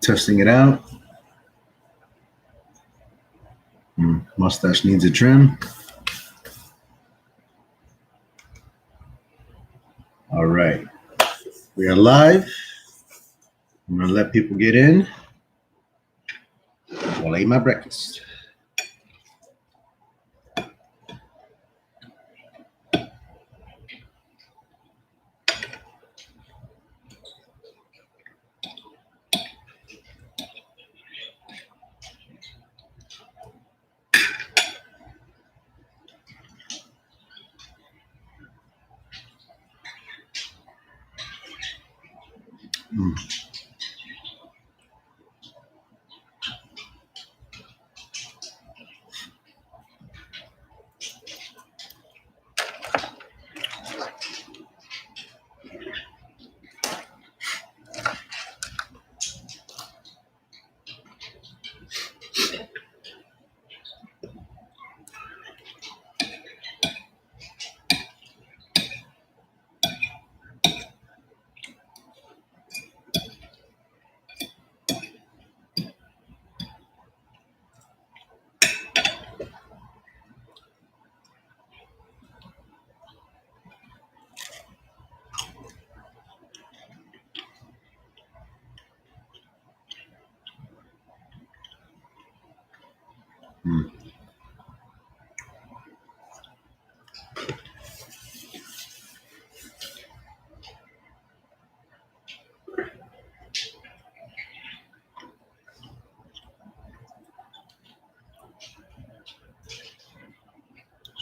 Testing it out. Mustache needs a trim. All right. We are live. I'm going to let people get in while I eat my breakfast.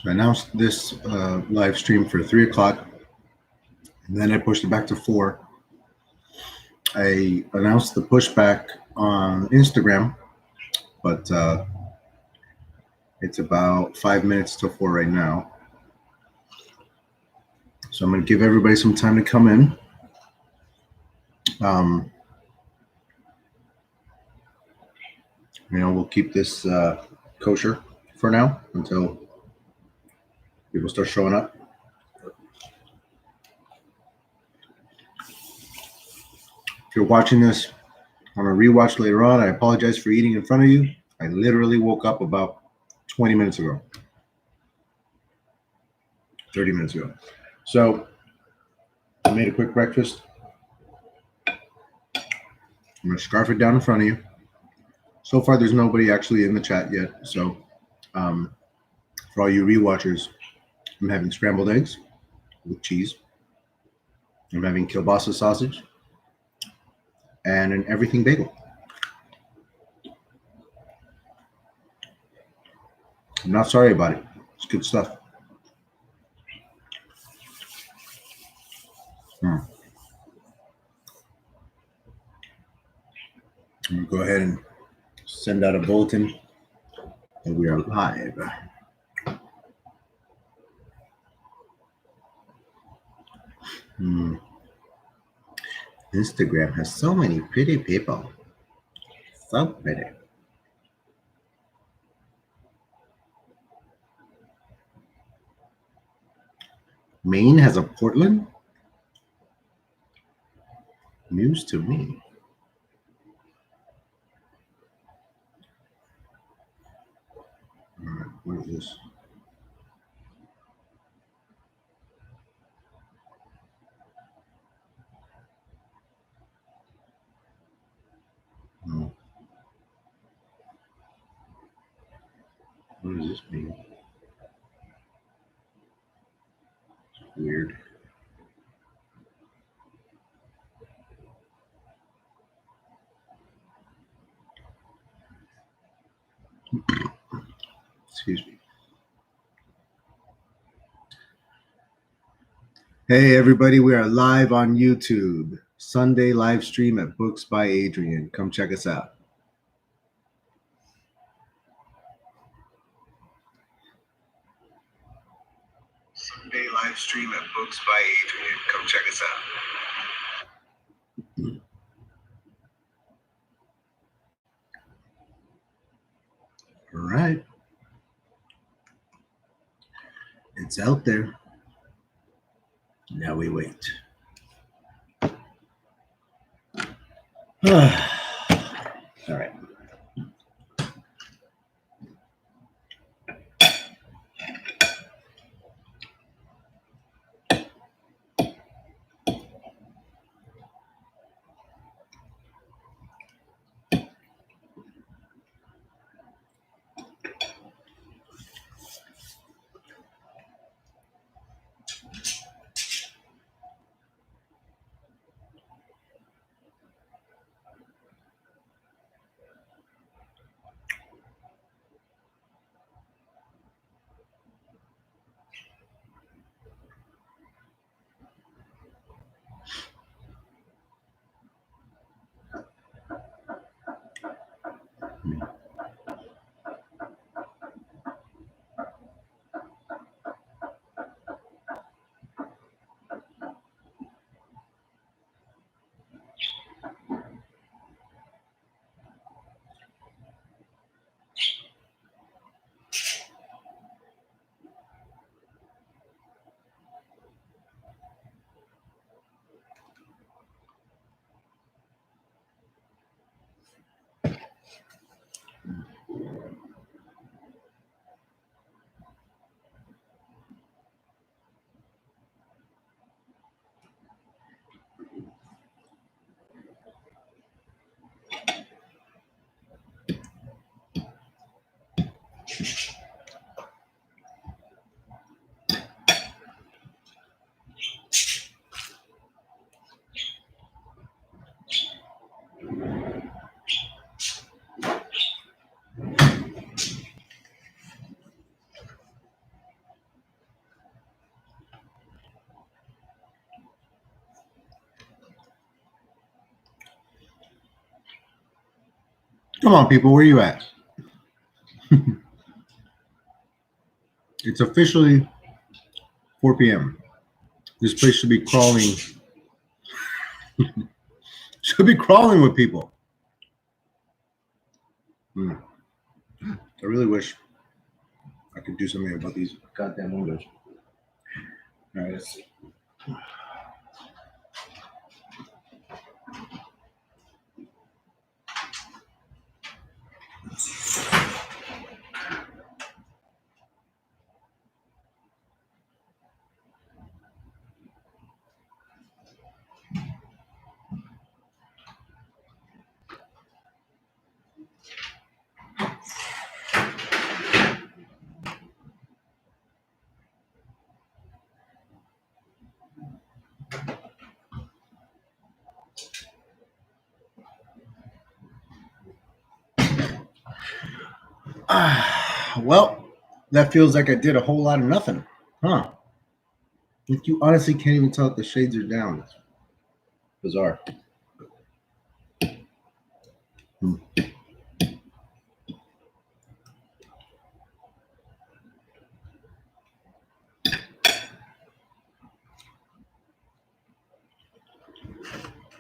So I announced this live stream for 3 o'clock, and then I pushed it back to 4. I announced the pushback on Instagram, but it's about 5 minutes till 4 right now. So I'm going to give everybody some time to come in. We'll keep this kosher for now until people start showing up. If you're watching this on a rewatch later on, I apologize for eating in front of you. I literally woke up about 20 minutes ago, 30 minutes ago. So I made a quick breakfast. I'm going to scarf it down in front of you. So far, there's nobody actually in the chat yet. So for all you rewatchers, I'm having scrambled eggs with cheese. I'm having kielbasa sausage and an everything bagel. I'm not sorry about it. It's good stuff. I'm going to go ahead and send out a bulletin that we are live. Instagram has so many pretty people. So pretty. Maine has a Portland? News to me. All right, what is this? Oh. What does this mean? It's weird. Excuse me. Hey, everybody, we are live on YouTube. Sunday live stream at Books by Adrian. Come check us out. Sunday live stream at Books by Adrian. Come check us out. All right. It's out there. Now we wait. Come on, people, where you at? It's officially 4 p.m. This place should be crawling. Should be crawling with people. I really wish I could do something about these goddamn windows. All right, let's see. Well, that feels like I did a whole lot of nothing, huh? Like you honestly can't even tell if the shades are down. It's bizarre.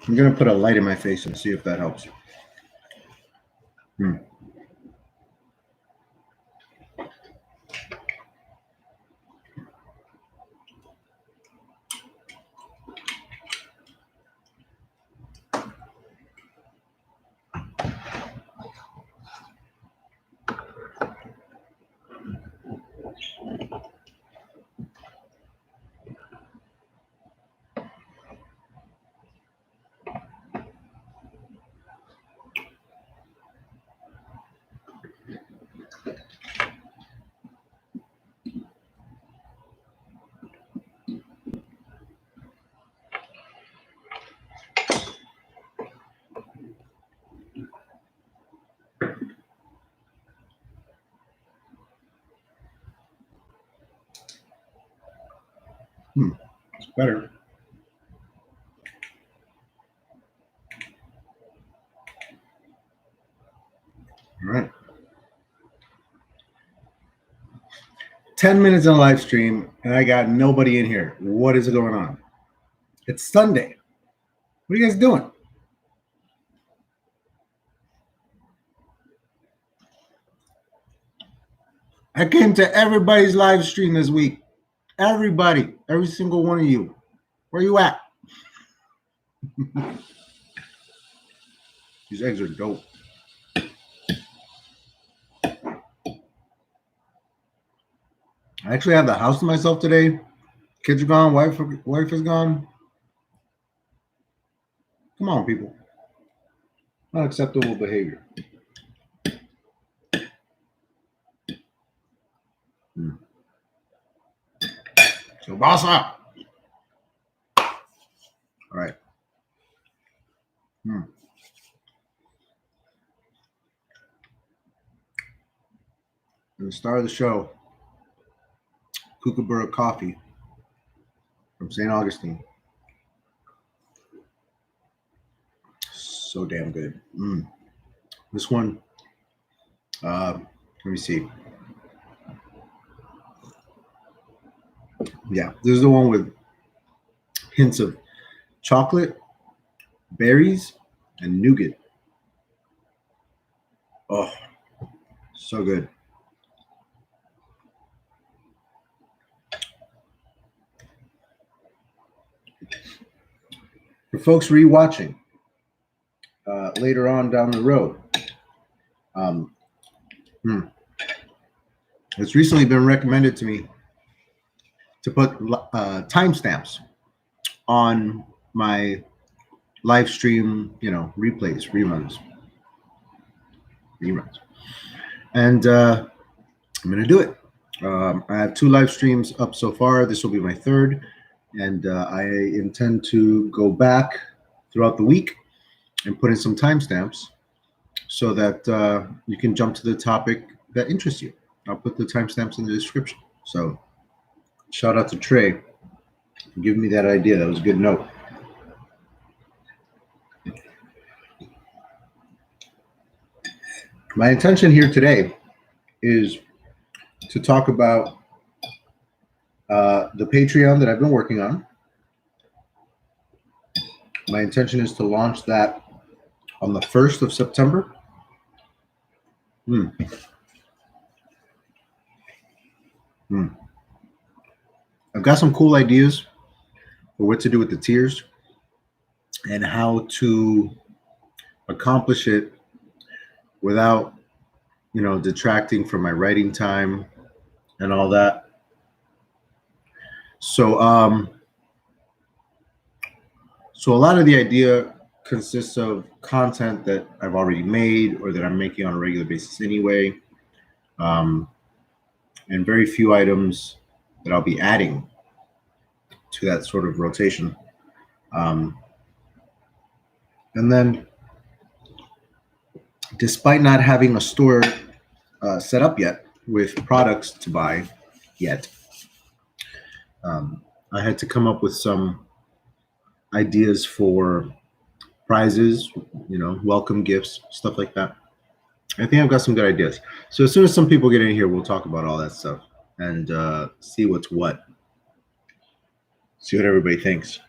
I'm gonna put a light in my face and see if that helps. It's better. All right. 10 minutes on live stream, and I got nobody in here. What is going on? It's Sunday. What are you guys doing? I came to everybody's live stream this week. Everybody, every single one of you. Where you at? These eggs are dope. I actually have the house to myself today. Kids are gone. Wife is gone. Come on, people. Not acceptable behavior. So, boss up. All right. And the star of the show, Kookaburra Coffee from St. Augustine. So damn good. This one, let me see. Yeah, this is the one with hints of chocolate, berries, and nougat. Oh, so good. For folks rewatching later on down the road, it's recently been recommended to me to put timestamps on my live stream, replays, reruns. And I'm going to do it. I have 2 live streams up so far. This will be my 3rd. And I intend to go back throughout the week and put in some timestamps so that you can jump to the topic that interests you. I'll put the timestamps in the description. So shout out to Trey for giving me that idea. That was a good note. My intention here today is to talk about the Patreon that I've been working on. My intention is to launch that on the 1st of September. I've got some cool ideas for what to do with the tiers and how to accomplish it without, detracting from my writing time and all that. So a lot of the idea consists of content that I've already made or that I'm making on a regular basis anyway, and very few items that I'll be adding to that sort of rotation. And then, despite not having a store set up yet with products to buy yet, I had to come up with some ideas for prizes, welcome gifts, stuff like that. I think I've got some good ideas. So as soon as some people get in here, we'll talk about all that stuff and see what's what. See what everybody thinks.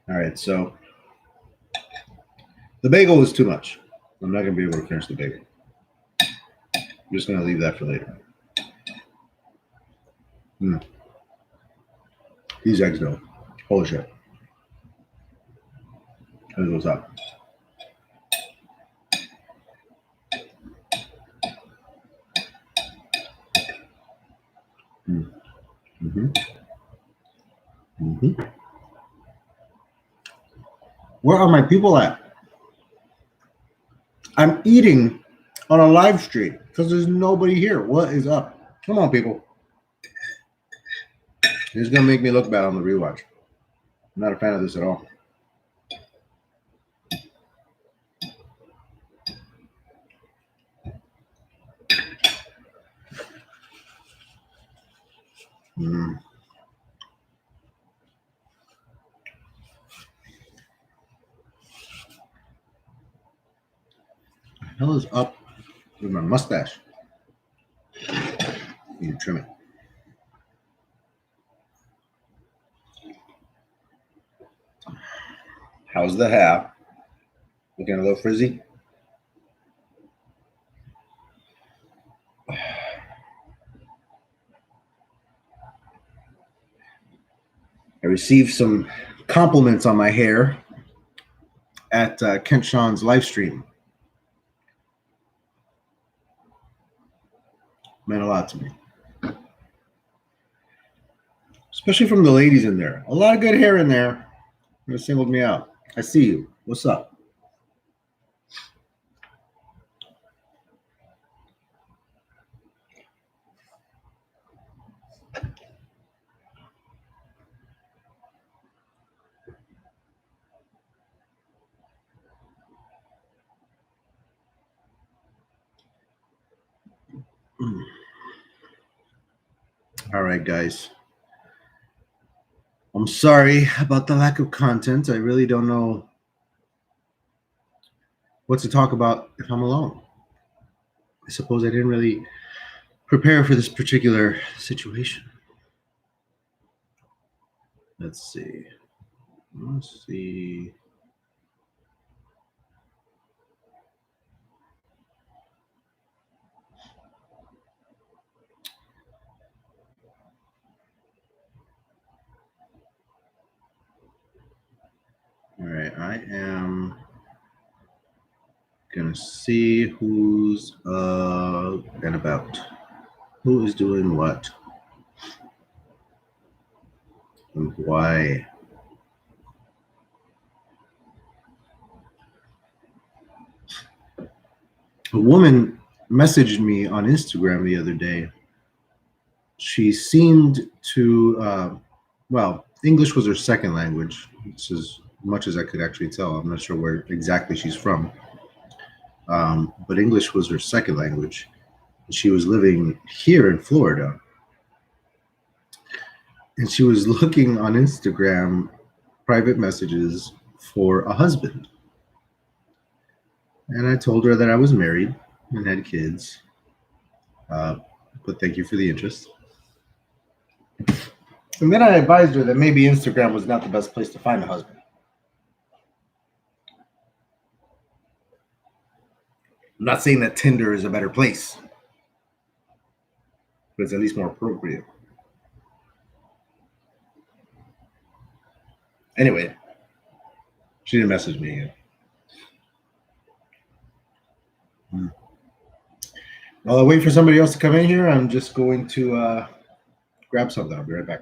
All right, so the bagel is too much. I'm not going to be able to finish the bagel. I'm just going to leave that for later. These eggs, though. Holy shit. Here's what's up. Where are my people at? I'm eating on a live stream because there's nobody here. What is up? Come on, people. This is going to make me look bad on the rewatch. I'm not a fan of this at all. What the hell is up with my mustache? Need to trim it. How's the hair? Looking a little frizzy? I received some compliments on my hair at Kent Sean's live stream. Meant a lot to me. Especially from the ladies in there. A lot of good hair in there. They singled me out. I see you. What's up? All right, guys. I'm sorry about the lack of content. I really don't know what to talk about if I'm alone. I suppose I didn't really prepare for this particular situation. Let's see. All right, I am gonna see who's and about. Who is doing what? And why? A woman messaged me on Instagram the other day. She seemed to, English was her second language. It's as much as I could actually tell. I'm not sure where exactly she's from. But English was her second language. She was living here in Florida. And she was looking on Instagram private messages for a husband. And I told her that I was married and had kids. But thank you for the interest. And then I advised her that maybe Instagram was not the best place to find a husband. I'm not saying that Tinder is a better place, but it's at least more appropriate. Anyway, she didn't message me again. While I wait for somebody else to come in here, I'm just going to grab something. I'll be right back.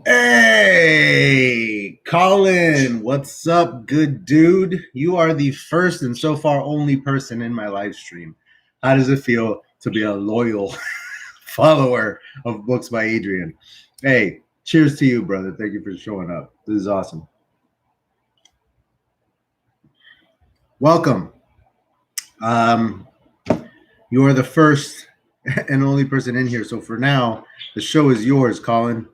Hey, Colin, what's up, good dude? You are the first and so far only person in my live stream. How does it feel to be a loyal follower of Books by Adrian? Hey, cheers to you, brother. Thank you for showing up. This is awesome. Welcome. You are the first and only person in here. So for now, the show is yours, Colin.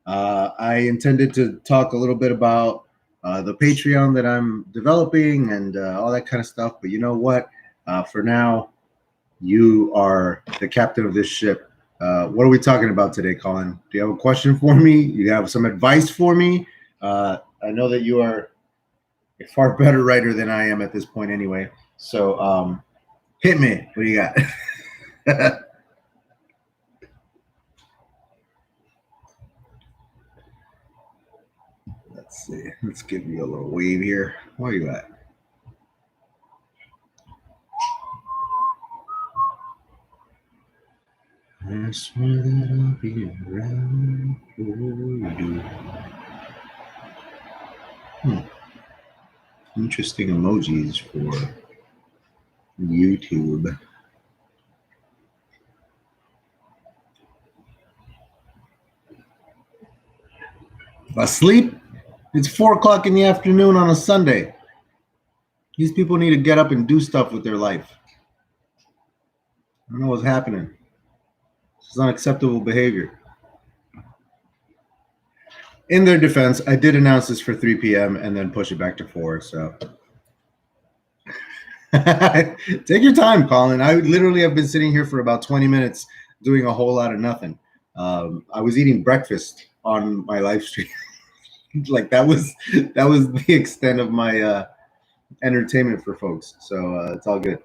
I intended to talk a little bit about the Patreon that I'm developing and all that kind of stuff. But you know what? For now, you are the captain of this ship. What are we talking about today, Colin? Do you have a question for me? You have some advice for me? I know that you are a far better writer than I am at this point anyway. So hit me. What do you got? Let's see. Let's give you a little wave here. Where are you at? I swear that I'll be around for you. Interesting emojis for YouTube. Asleep? It's 4 o'clock in the afternoon on a Sunday. These people need to get up and do stuff with their life. I don't know what's happening. This is unacceptable behavior. In their defense, I did announce this for 3 p.m. and then push it back to 4. So take your time, Colin. I literally have been sitting here for about 20 minutes doing a whole lot of nothing. I was eating breakfast on my live stream. Like that was the extent of my entertainment for folks. So it's all good.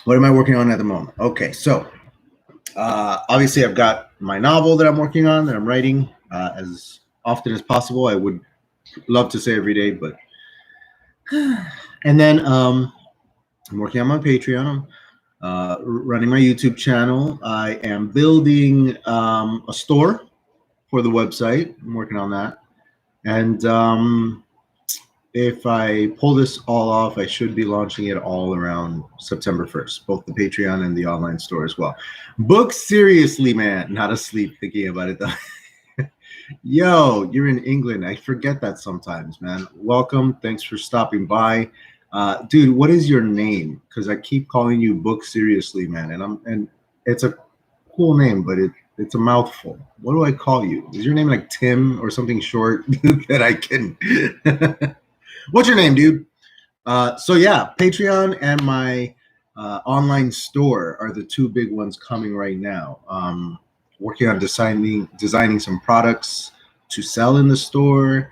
What am I working on at the moment? Okay, so obviously I've got my novel that I'm working on, that I'm writing as often as possible. I would love to say every day, but and then I'm working on my Patreon, running my YouTube channel. I am building a store for the website. I'm working on that, and if I pull this all off, I should be launching it all around September 1st, both the Patreon and the online store as well. Book seriously, man. Not asleep thinking about it, though. Yo, you're in England. I forget that sometimes, man. Welcome. Thanks for stopping by. Dude, what is your name? Because I keep calling you Book Seriously, man. And it's a cool name, but it's a mouthful. What do I call you? Is your name like Tim or something short that I can... What's your name, dude? So yeah, Patreon and my online store are the two big ones coming right now. Working on designing some products to sell in the store,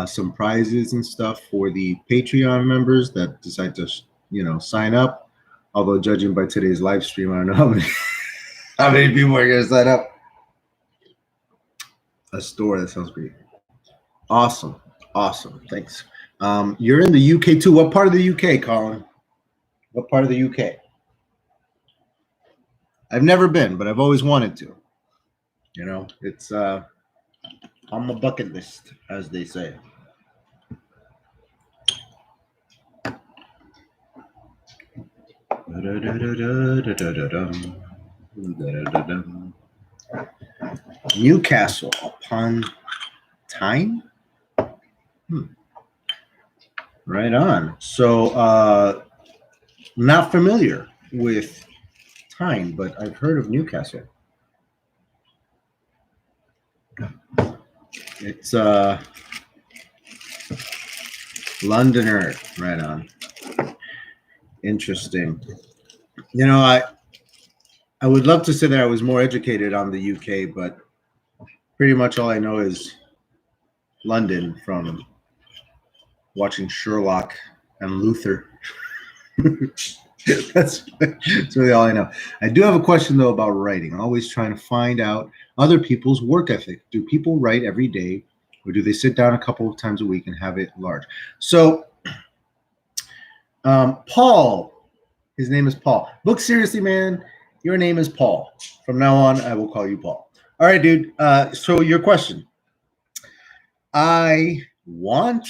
some prizes and stuff for the Patreon members that decide to, sign up. Although judging by today's live stream, I don't know how many How many people are going to sign up? A store. That sounds great. Awesome. Awesome. Thanks. You're in the UK too. What part of the UK, Colin? What part of the UK? I've never been, but I've always wanted to. You know, it's on my bucket list, as they say. Newcastle upon Tyne? Right on. So, not familiar with Tyne, but I've heard of Newcastle. It's Londoner. Right on. Interesting. You know, I would love to say that I was more educated on the UK, but pretty much all I know is London from watching Sherlock and Luther. That's really all I know. I do have a question though about writing. I'm always trying to find out other people's work ethic. Do people write every day, or do they sit down a couple of times a week and have it large? So, Paul, his name is Paul. Look, seriously, man, your name is Paul. From now on, I will call you Paul. All right, dude. So your question. I want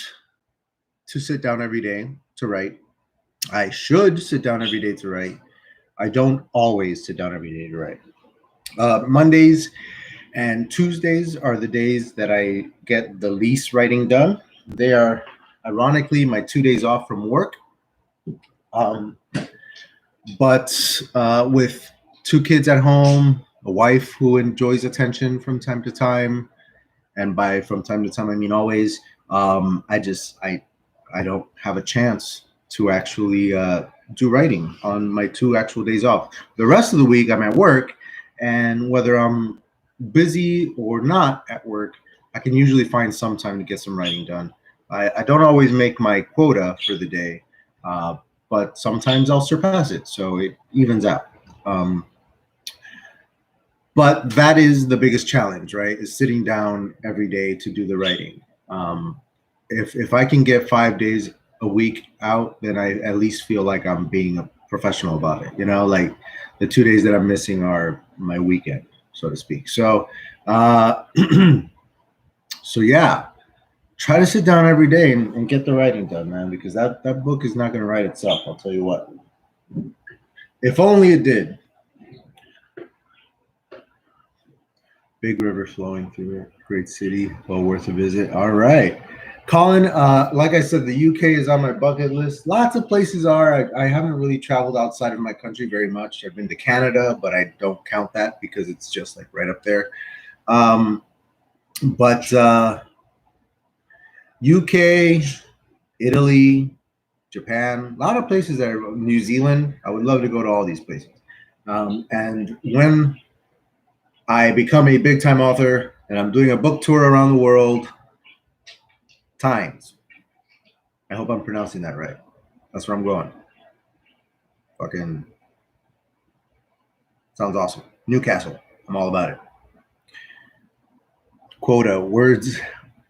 to sit down every day to write. I should sit down every day to write. I don't always sit down every day to write. Mondays and Tuesdays are the days that I get the least writing done. They are, ironically, my 2 days off from work. But with 2 kids at home, a wife who enjoys attention from time to time, and by from time to time I mean always, I don't have a chance to actually do writing on my 2 actual days off. The rest of the week I'm at work, and whether I'm busy or not at work, I can usually find some time to get some writing done. I don't always make my quota for the day, but sometimes I'll surpass it, so it evens out. But that is the biggest challenge, right? Is sitting down every day to do the writing. If I can get 5 days a week out, then I at least feel like I'm being a professional about it. You know, like the 2 days that I'm missing are my weekend, so to speak. So, so yeah, try to sit down every day and get the writing done, man, because that book is not going to write itself. I'll tell you what. If only it did. Big river flowing through it. Great city. Well worth a visit. All right. Colin, like I said, the UK is on my bucket list. Lots of places are. I haven't really traveled outside of my country very much. I've been to Canada, but I don't count that because it's just like right up there. But UK, Italy, Japan, a lot of places that are New Zealand. I would love to go to all these places. And when I become a big time author and I'm doing a book tour around the world, Times. I hope I'm pronouncing that right. That's where I'm going. Fucking sounds awesome. Newcastle. I'm all about it. Quota, words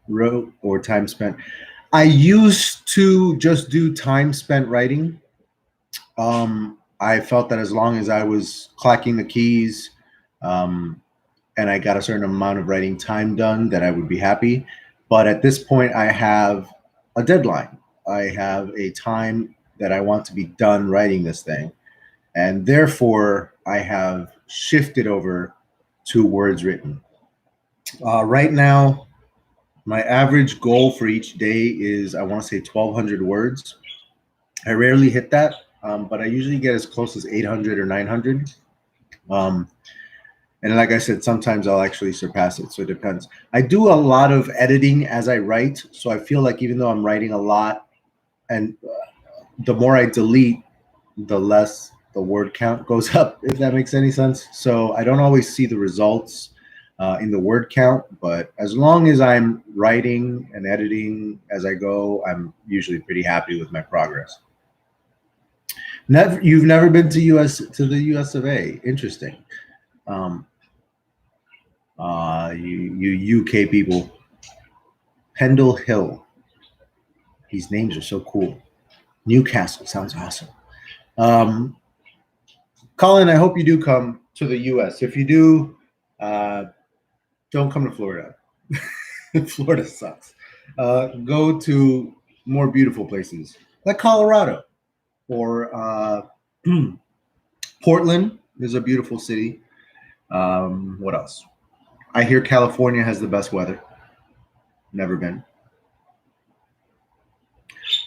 wrote or time spent. I used to just do time spent writing. I felt that as long as I was clacking the keys and I got a certain amount of writing time done, that I would be happy. But at this point, I have a deadline. I have a time that I want to be done writing this thing. And therefore, I have shifted over to words written. Right now, my average goal for each day is, I want to say 1,200 words. I rarely hit that, but I usually get as close as 800 or 900. And like I said, sometimes I'll actually surpass it. So it depends. I do a lot of editing as I write. So I feel like even though I'm writing a lot, and the more I delete, the less the word count goes up, if that makes any sense. So I don't always see the results in the word count, but as long as I'm writing and editing as I go, I'm usually pretty happy with my progress. You've never been to the US of A. Interesting. You UK people. Pendle Hill. These names are so cool. Newcastle sounds awesome. Colin, I hope you do come to the US. If you do, don't come to Florida. Florida sucks. Go to more beautiful places like Colorado or Portland is a beautiful city. What else? I hear California has the best weather. Never been.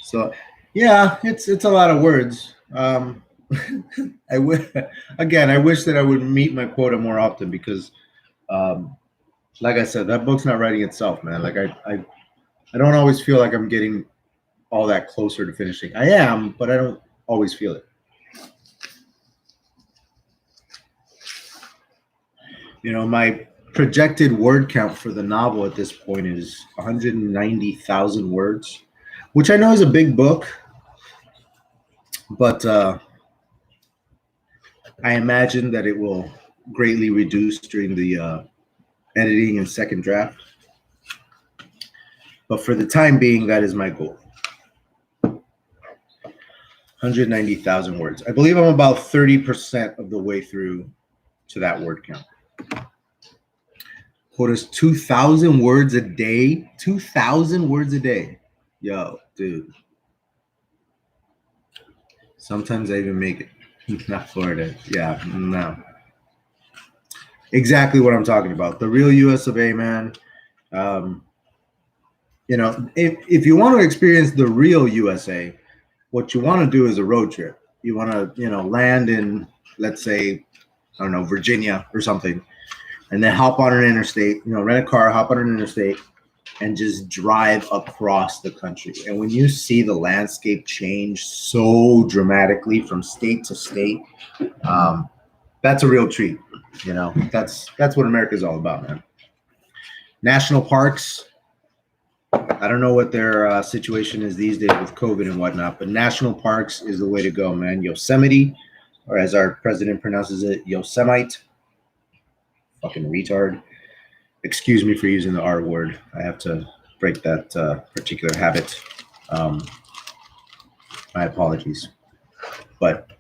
So, yeah, it's a lot of words. I wish that I would meet my quota more often because, like I said, that book's not writing itself, man. Like I don't always feel like I'm getting all that closer to finishing. I am, but I don't always feel it. You know, my projected word count for the novel at this point is 190,000 words, which I know is a big book, but I imagine that it will greatly reduce during the editing and second draft. But for the time being, that is my goal. 190,000 words. I believe I'm about 30% of the way through to that word count. What is 2,000 words a day? 2,000 words a day. Yo, dude. Sometimes I even make it. Not Florida. Yeah, no. Exactly what I'm talking about. The real US of A, man. You know, if you want to experience the real USA, what you want to do is a road trip. You want to, you know, land in, let's say, I don't know, Virginia or something, and then hop on an interstate, you know, rent a car, hop on an interstate, and just drive across the country. And when you see the landscape change so dramatically from state to state, that's a real treat. You know, that's what America's all about, man. National parks. I don't know what their situation is these days with COVID and whatnot, but national parks is the way to go, man. Yosemite, or as our president pronounces it, Yosemite. Fucking retard. Excuse me for using the R word. I have to break that particular habit. My apologies. But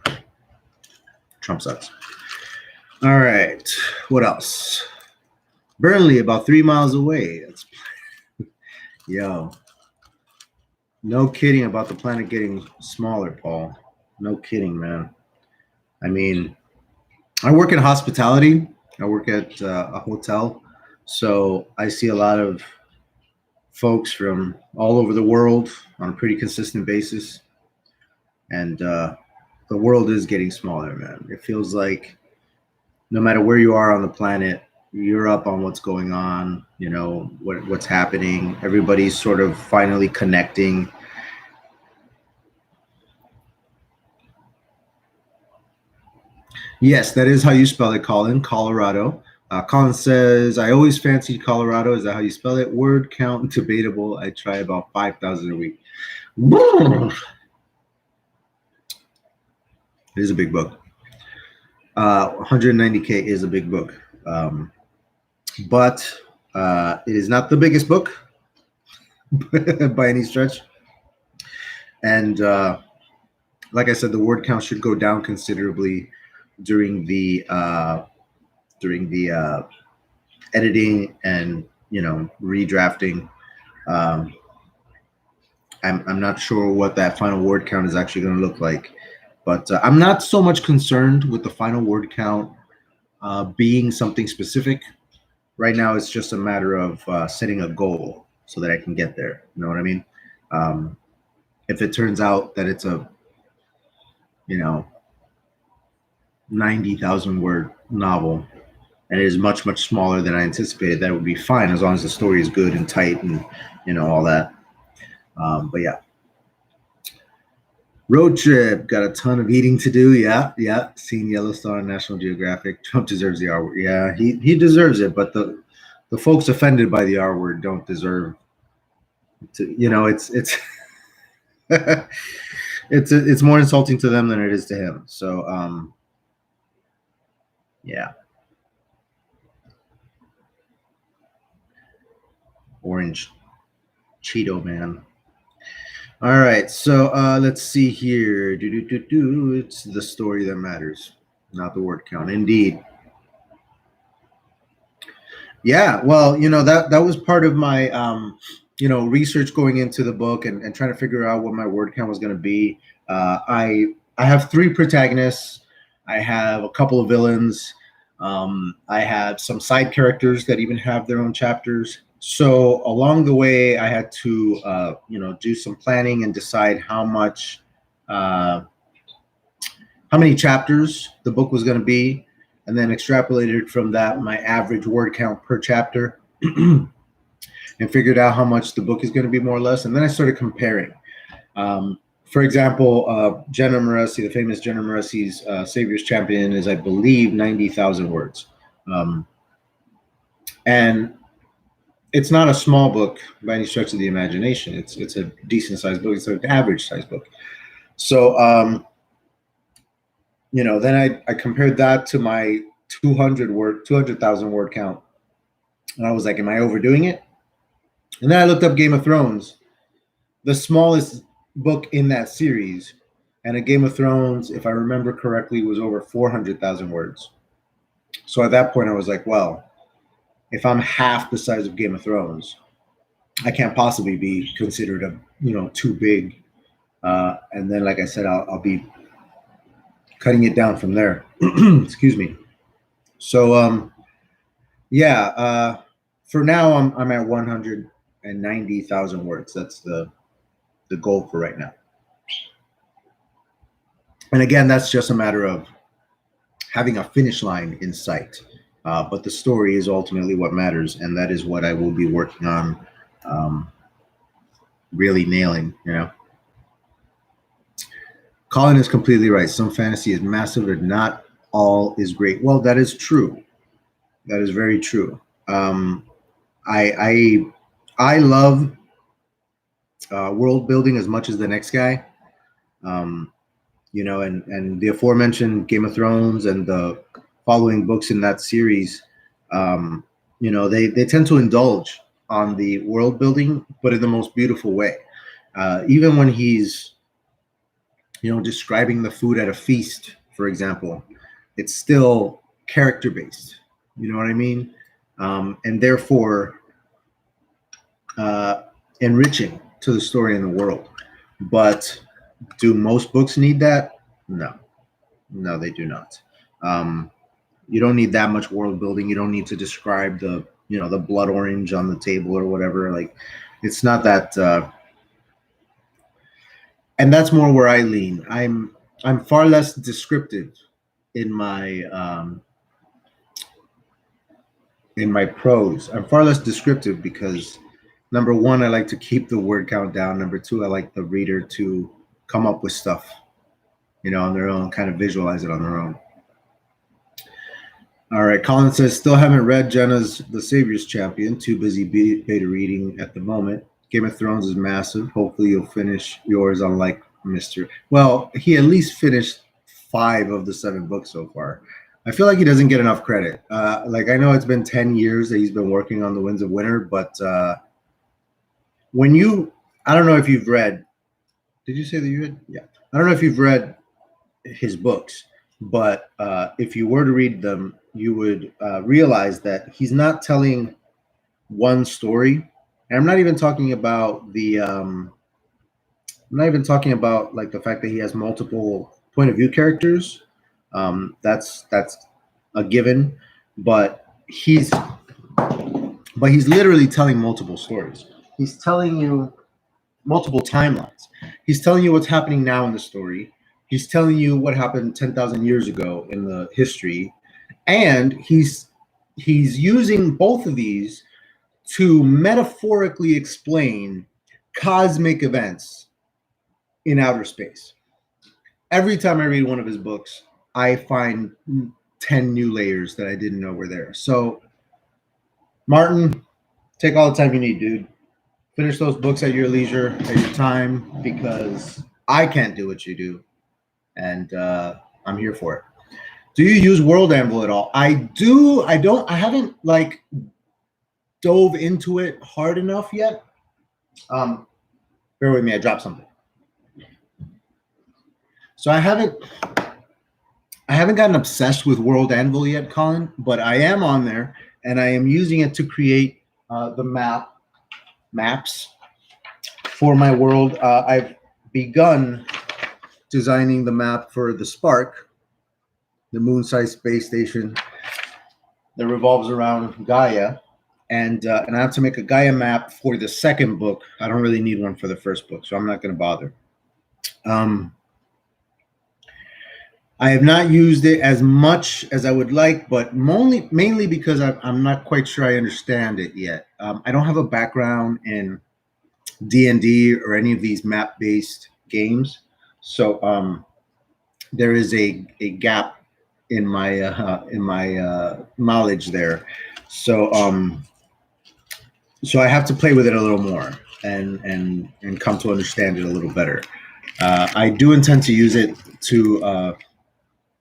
Trump sucks. All right. What else? Burnley, about 3 miles away. That's yo. No kidding about the planet getting smaller, Paul. No kidding, man. I mean, I work in hospitality. I work at a hotel. So I see a lot of folks from all over the world on a pretty consistent basis. And the world is getting smaller, man. It feels like no matter where you are on the planet, you're up on what's going on, you know, what's happening. Everybody's sort of finally connecting. Yes, that is how you spell it, Colin. Colorado. Colin says, I always fancied Colorado. Is that how you spell it? Word count debatable. I try about 5,000 a week. It is a big book. 190K is a big book. But it is not the biggest book by any stretch. And like I said, the word count should go down considerably during the editing and, you know, redrafting. I'm not sure what that final word count is actually going to look like, but I'm not so much concerned with the final word count being something specific. Right now, it's just a matter of setting a goal so that I can get there. You know what I mean? If it turns out that it's a, you know, 90,000 word novel and it is much, much smaller than I anticipated, that would be fine as long as the story is good and tight and, you know, all that. But yeah. Road trip, got a ton of eating to do. Yeah. Seen Yellowstone on National Geographic. Trump deserves the R word. Yeah, he deserves it, but the folks offended by the R word don't deserve to, you know, it's it's more insulting to them than it is to him. So yeah. Orange Cheeto Man. All right, so let's see here. It's the story that matters, not the word count. Indeed. Yeah, well, that was part of my research going into the book and trying to figure out what my word count was going to be. I have 3 protagonists. I have a couple of villains. I have some side characters that even have their own chapters. So along the way, I had to do some planning and decide how many chapters the book was going to be, and then extrapolated from that my average word count per chapter and figured out how much the book is going to be more or less. And then I started comparing. For example, Jenna Moreci, the famous Jenna Moreci's Savior's Champion is, I believe, 90,000 words. And it's not a small book by any stretch of the imagination. It's a decent sized book. It's an average sized book. So, then I compared that to my 200,000 word count. And I was like, am I overdoing it? And then I looked up Game of Thrones, the smallest book in that series. And a Game of Thrones, if I remember correctly, was over 400,000 words. So at that point, I was like, well, if I'm half the size of Game of Thrones, I can't possibly be considered too big. And then, like I said, I'll be cutting it down from there. Excuse me. So, for now, I'm at 190,000 words. That's the goal for right now. And again, that's just a matter of having a finish line in sight. But the story is ultimately what matters, and that is what I will be working on, really nailing. Colin is completely right. Some fantasy is massive, but not all is great. Well, that is true. That is very true. I love world building as much as the next guy. And the aforementioned Game of Thrones and the following books in that series, they tend to indulge on the world building, but in the most beautiful way. Even when he's describing the food at a feast, for example, it's still character based. You know what I mean? And therefore enriching to the story in the world. But do most books need that? No, they do not. You don't need that much world building. You don't need to describe the blood orange on the table or whatever. Like, it's not that. And that's more where I lean. I'm far less descriptive in my prose. I'm far less descriptive because, number one, I like to keep the word count down. Number two, I like the reader to come up with stuff, on their own, kind of visualize it on their own. All right, Colin says, still haven't read Jenna's The Savior's Champion. Too busy beta reading at the moment. Game of Thrones is massive. Hopefully you'll finish yours, unlike Mr. Well, he at least finished 5 of the 7 books so far. I feel like he doesn't get enough credit. I know it's been 10 years that he's been working on The Winds of Winter, but I don't know if you've read, did you say that you read? Yeah. I don't know if you've read his books, but if you were to read them, you would realize that he's not telling one story. And I'm not even talking about the like the fact that he has multiple point of view characters. That's a given, but he's literally telling multiple stories. He's telling you multiple timelines. He's telling you what's happening now in the story. He's telling you what happened 10,000 years ago in the history, and he's using both of these to metaphorically explain cosmic events in outer space. Every time I read one of his books, I find 10 new layers that I didn't know were there. So, Martin, take all the time you need, dude. Finish those books at your leisure, at your time, because I can't do what you do, and I'm here for it. Do you use World Anvil at all? I do. I don't. I haven't dove into it hard enough yet. Bear with me, I dropped something. So I haven't gotten obsessed with World Anvil yet, Colin, but I am on there, and I am using it to create the maps for my world. I've begun designing the map for the Spark, the moon-sized space station that revolves around Gaia, and I have to make a Gaia map for the second book. I don't really need one for the first book, so I'm not going to bother. I have not used it as much as I would like, but mainly because I'm not quite sure I understand it yet. I don't have a background in D&D or any of these map-based games, so there is a gap in my knowledge there. So I have to play with it a little more and come to understand it a little better. I do intend to use it to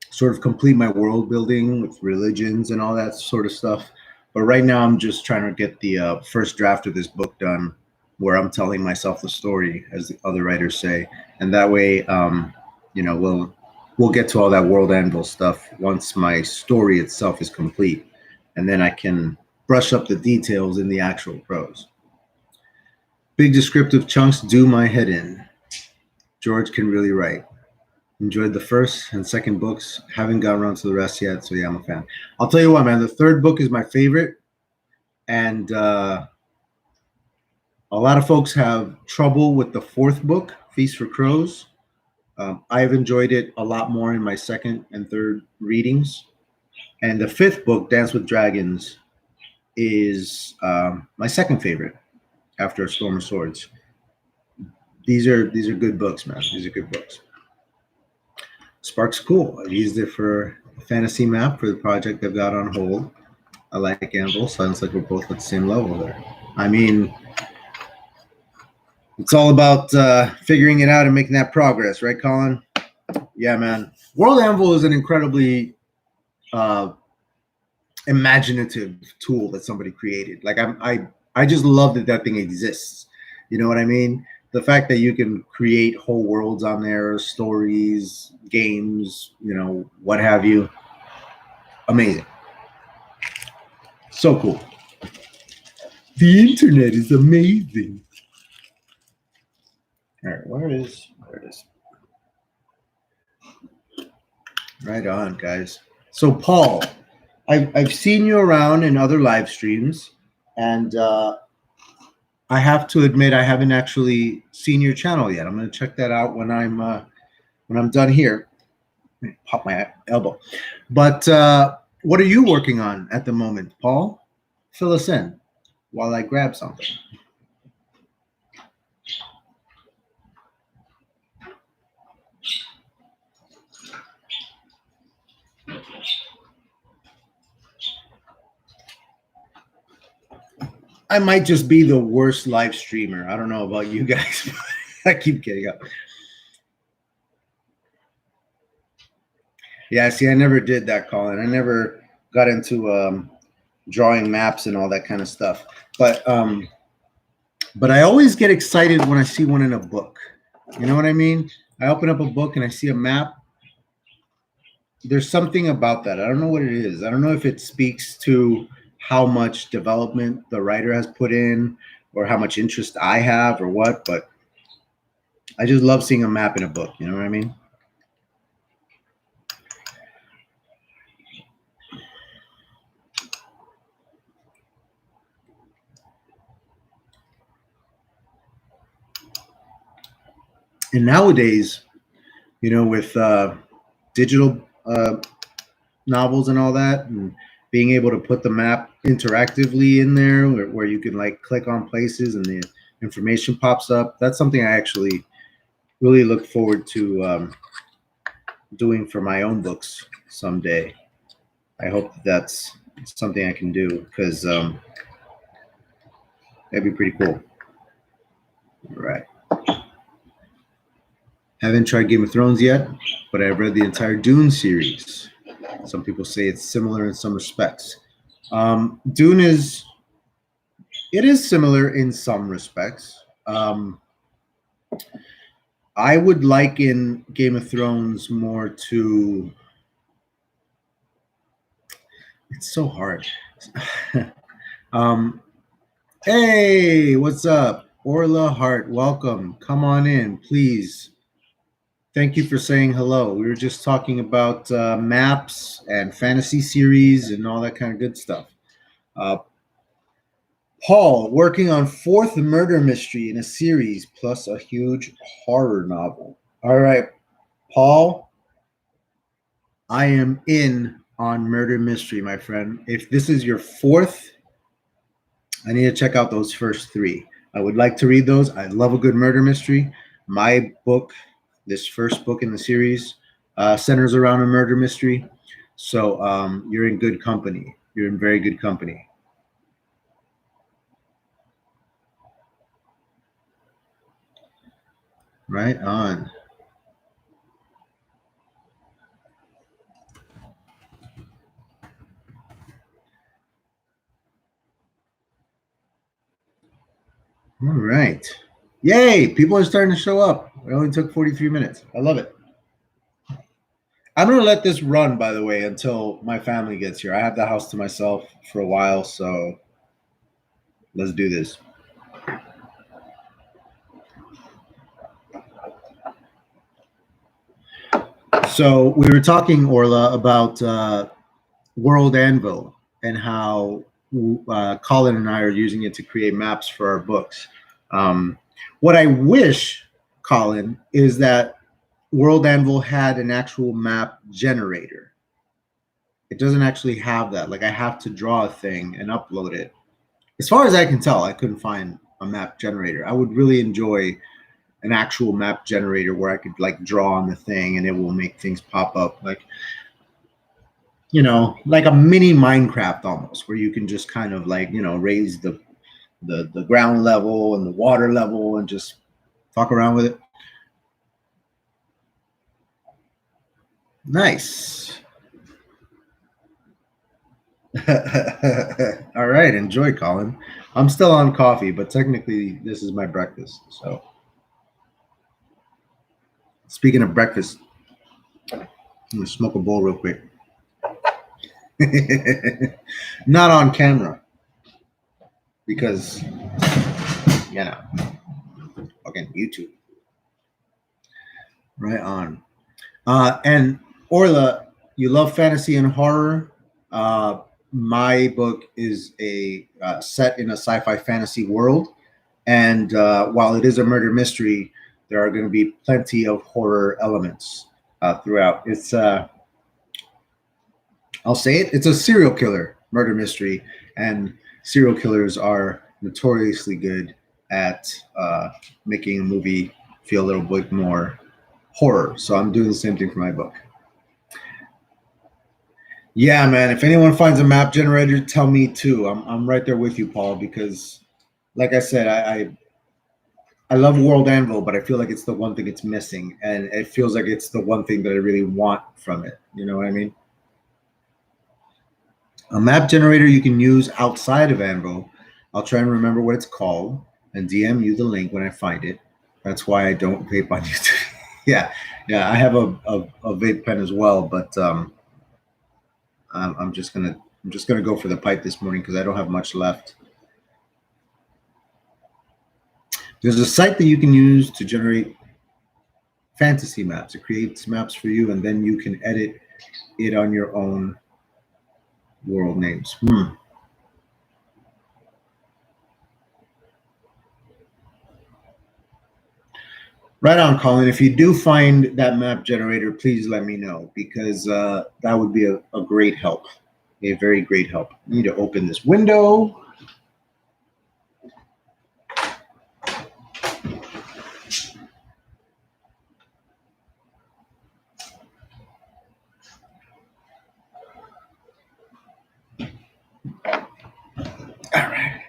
sort of complete my world building with religions and all that sort of stuff. But right now I'm just trying to get the first draft of this book done, where I'm telling myself the story, as the other writers say. And that way, we'll get to all that World Anvil stuff once my story itself is complete. And then I can brush up the details in the actual prose. Big descriptive chunks do my head in. George can really write. Enjoyed the first and second books. Haven't gotten around to the rest yet, so yeah, I'm a fan. I'll tell you what, man. The third book is my favorite, and a lot of folks have trouble with the fourth book, Feast for Crows. I've enjoyed it a lot more in my second and third readings, and the fifth book, Dance with Dragons, is my second favorite after A Storm of Swords. These are good books, man. These are good books. Spark's cool. I used it for a fantasy map for the project I've got on hold. I like Anvil. Sounds like we're both at the same level there. I mean, it's all about figuring it out and making that progress, right, Colin? Yeah, man. World Anvil is an incredibly imaginative tool that somebody created. Like I just love that thing exists. You know what I mean? The fact that you can create whole worlds on there, stories, games, what have you. Amazing. So cool. The internet is amazing. All right, there it is. Right on, guys. So Paul, I've seen you around in other live streams, and I have to admit I haven't actually seen your channel yet. I'm going to check that out when I'm done here. Pop my elbow. But what are you working on at the moment, Paul? Fill us in while I grab something. I might just be the worst live streamer. I don't know about you guys, but I keep getting up. Yeah, see, I never did that, Colin. I never got into drawing maps and all that kind of stuff. But I always get excited when I see one in a book. You know what I mean? I open up a book and I see a map. There's something about that. I don't know what it is. I don't know if it speaks to how much development the writer has put in or how much interest I have or what, but I just love seeing a map in a book. You know what I mean? And nowadays, with digital novels and all that, and being able to put the map interactively in there where you can like click on places and the information pops up, that's something I actually really look forward to doing for my own books someday. I hope that's something I can do, because that'd be pretty cool. All right. Haven't tried Game of Thrones yet, but I've read the entire Dune series. Some people say it's similar in some respects. Dune is It is similar in some respects. I would liken Game of Thrones more to. It's so hard. um, hey, what's up? Orla Hart, welcome. Come on in, please. Thank you for saying hello. We were just talking about maps and fantasy series and all that kind of good stuff. Paul, working on fourth murder mystery in a series plus a huge horror novel. All right, Paul, I am in on murder mystery, my friend. If this is your fourth, I need to check out those first three. I would like to read those. I love a good murder mystery. My book, this first book in the series, centers around a murder mystery. So you're in good company. You're in very good company. Right on. All right. Yay! People are starting to show up. It only took 43 minutes. I love it. I'm going to let this run, by the way, until my family gets here. I have the house to myself for a while, so let's do this. So we were talking, Orla, about World Anvil and how Colin and I are using it to create maps for our books. What I wish, Colin, is that World Anvil had an actual map generator. It doesn't actually have that. Like I have to draw a thing and upload it. As far as I can tell, I couldn't find a map generator. I would really enjoy an actual map generator where I could like draw on the thing and it will make things pop up. Like, you know, like a mini Minecraft almost, where you can just kind of like, you know, raise the ground level and the water level and just fuck around with it. Nice. All right, enjoy, Colin. I'm still on coffee, but technically this is my breakfast. So, speaking of breakfast, I'm gonna smoke a bowl real quick. Not on camera because, you know, again, YouTube. Right on. And Orla, you love fantasy and horror. My book is a set in a sci-fi fantasy world, and while it is a murder mystery, there are going to be plenty of horror elements throughout. It's I'll say it. It's a serial killer murder mystery, and serial killers are notoriously good at making a movie feel a little bit more horror. So I'm doing the same thing for my book. Yeah, man. If anyone finds a map generator, tell me too. I'm right there with you, Paul. Because, like I said, I love World Anvil, but I feel like it's the one thing it's missing, and it feels like it's the one thing that I really want from it. You know what I mean? A map generator you can use outside of Anvil. I'll try and remember what it's called and DM you the link when I find it. That's why I don't vape on YouTube. Yeah, yeah. I have a vape pen as well, but I'm just gonna go for the pipe this morning because I don't have much left. There's a site that you can use to generate fantasy maps. It creates maps for you, and then you can edit it on your own world names. Right on, Colin. If you do find that map generator, please let me know because that would be a great help, a very great help. I need to open this window. All right.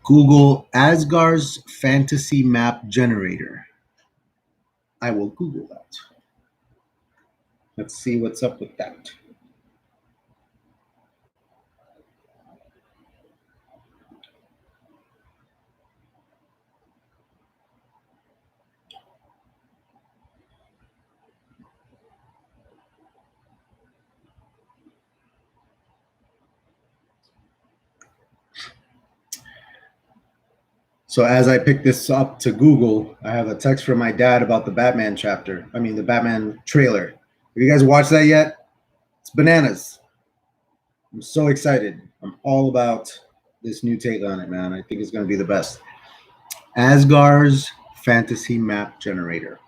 Google Asgard's fantasy map generator. I will Google that. Let's see what's up with that. So as I pick this up to Google, I have a text from my dad about the Batman the Batman trailer. Have you guys watched that yet? It's bananas. I'm so excited. I'm all about this new take on it, man. I think it's going to be the best. Asgard's fantasy map generator.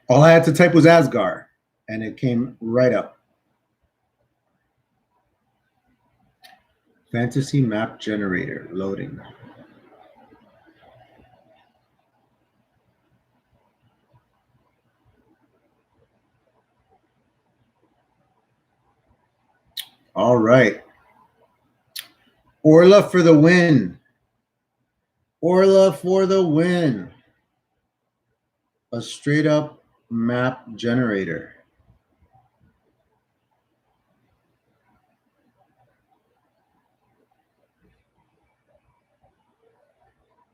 All I had to type was Asgard, and it came right up. Fantasy map generator loading. All right. Orla for the win. Orla for the win. A straight up map generator.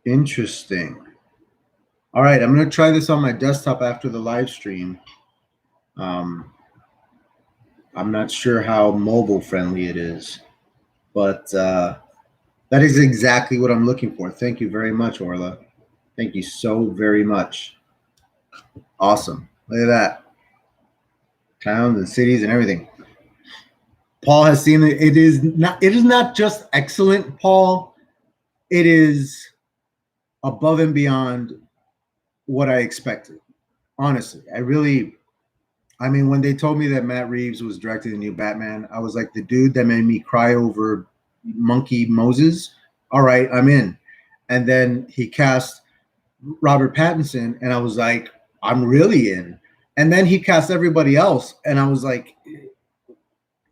Interesting. All right, I'm going to try this on my desktop after the live stream. I'm not sure how mobile friendly it is, but that is exactly what I'm looking for. Thank you very much, Orla. Thank you so very much. Awesome. Look at that. Towns and cities and everything. Paul has seen it. It is not just excellent, Paul. It is above and beyond what I expected. Honestly, when they told me that Matt Reeves was directing the new Batman, I was like, the dude that made me cry over Monkey Moses. All right, I'm in. And then he cast Robert Pattinson, and I was like, I'm really in. And then he cast everybody else, and I was like,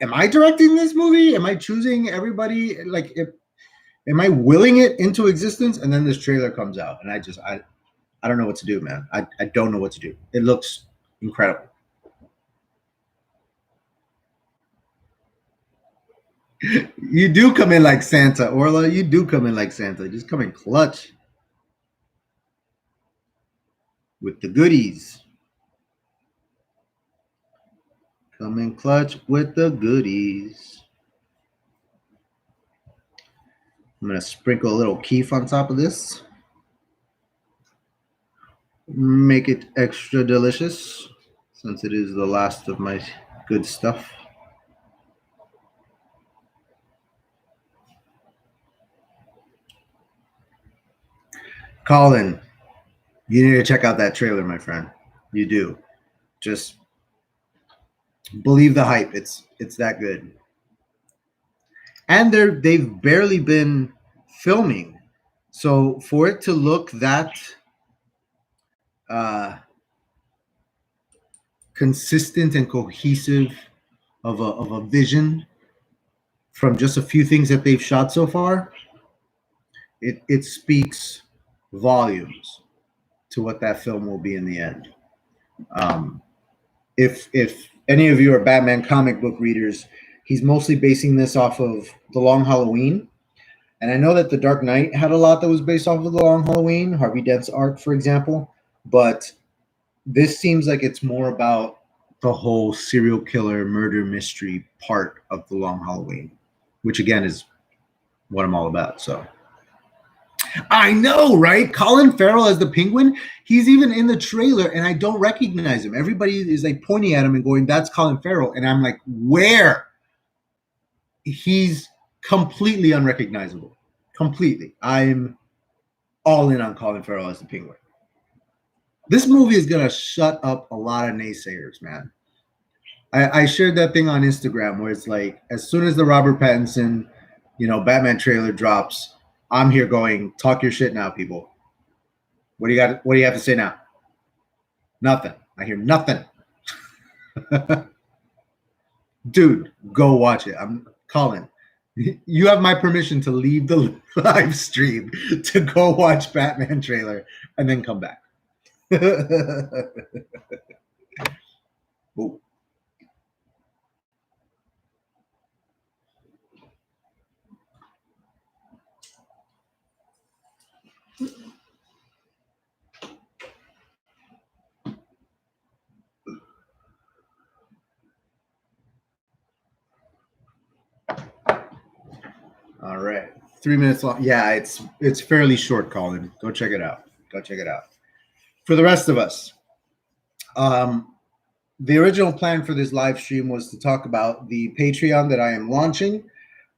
am I directing this movie? Am I choosing everybody? Am I willing it into existence? And then this trailer comes out, and I don't know what to do, man. I don't know what to do. It looks incredible. You do come in like Santa, Orla. You do come in like Santa. Just come in clutch with the goodies. Come in clutch with the goodies. I'm going to sprinkle a little keef on top of this. Make it extra delicious since it is the last of my good stuff. Colin, you need to check out that trailer, my friend. You do. Just believe the hype. It's that good. And they've barely been filming. So for it to look that consistent and cohesive of a vision from just a few things that they've shot so far, it speaks volumes to what that film will be in the end. If any of you are Batman comic book readers, he's mostly basing this off of The Long Halloween. And I know that The Dark Knight had a lot that was based off of The Long Halloween, Harvey Dent's art, for example. But this seems like it's more about the whole serial killer murder mystery part of The Long Halloween, which again is what I'm all about. So I know, right? Colin Farrell as the Penguin. He's even in the trailer, and I don't recognize him. Everybody is like pointing at him and going, "That's Colin Farrell," and I'm like, "Where?" He's completely unrecognizable. Completely. I'm all in on Colin Farrell as the Penguin. This movie is gonna shut up a lot of naysayers, man. I shared that thing on Instagram where it's like, as soon as the Robert Pattinson, Batman trailer drops, I'm here going, talk your shit now, people. What do you got? What do you have to say now? Nothing. I hear nothing. Dude, go watch it. I'm Colin. You have my permission to leave the live stream to go watch Batman trailer and then come back. Ooh. All right. 3 minutes long. Yeah, it's fairly short, Colin. Go check it out. Go check it out. For the rest of us, the original plan for this live stream was to talk about the Patreon that I am launching,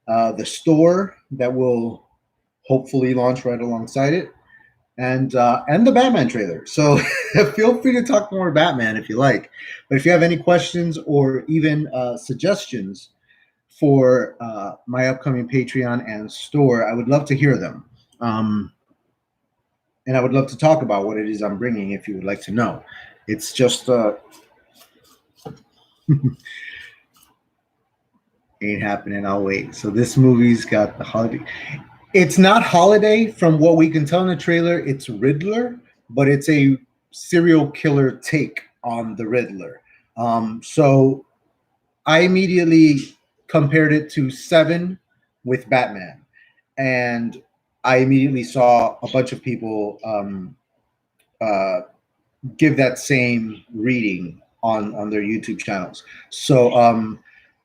the store that will hopefully launch right alongside it, and the Batman trailer. So feel free to talk more Batman if you like. But if you have any questions or even suggestions for my upcoming Patreon and store, I would love to hear them. And I would love to talk about what it is I'm bringing if you would like to know. It's just ain't happening. I'll wait. So this movie's got the holiday. It's not holiday from what we can tell in the trailer. It's Riddler, but it's a serial killer take on the Riddler. So I immediately compared it to Seven with Batman, and I immediately saw a bunch of people give that same reading on their YouTube channels. So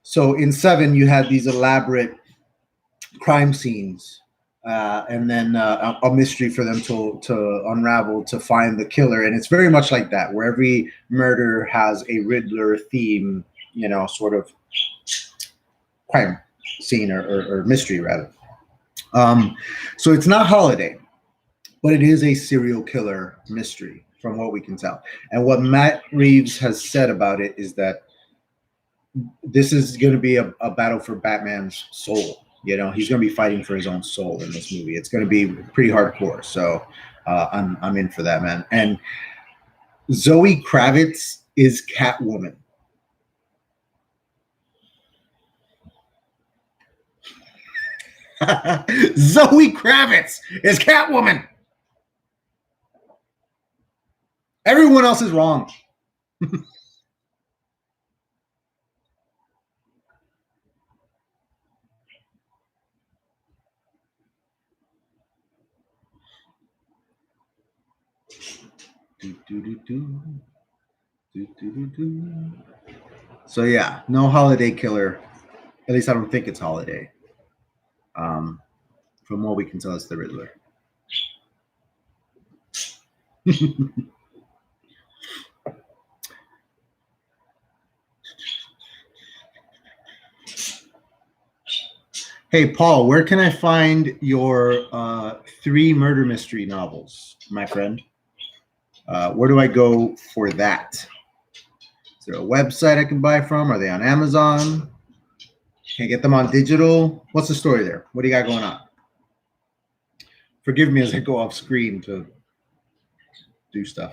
so in Seven, you had these elaborate crime scenes, and then a mystery for them to unravel to find the killer. And it's very much like that, where every murder has a Riddler theme, you know, sort of crime scene or mystery rather. So it's not holiday, but it is a serial killer mystery from what we can tell. And what Matt Reeves has said about it is that this is going to be a battle for Batman's soul. You know, he's going to be fighting for his own soul in this movie. It's going to be pretty hardcore. So I'm in for that, man. And Zoe Kravitz is Catwoman. Zoe Kravitz is Catwoman. Everyone else is wrong. So yeah, no holiday killer. At least I don't think it's holiday. From what we can tell, it's the Riddler. Hey, Paul, where can I find your 3 murder mystery novels, my friend? Where do I go for that? Is there a website I can buy from? Are they on Amazon? Can I get them on digital? What's the story there? What do you got going on? Forgive me as I go off screen to do stuff.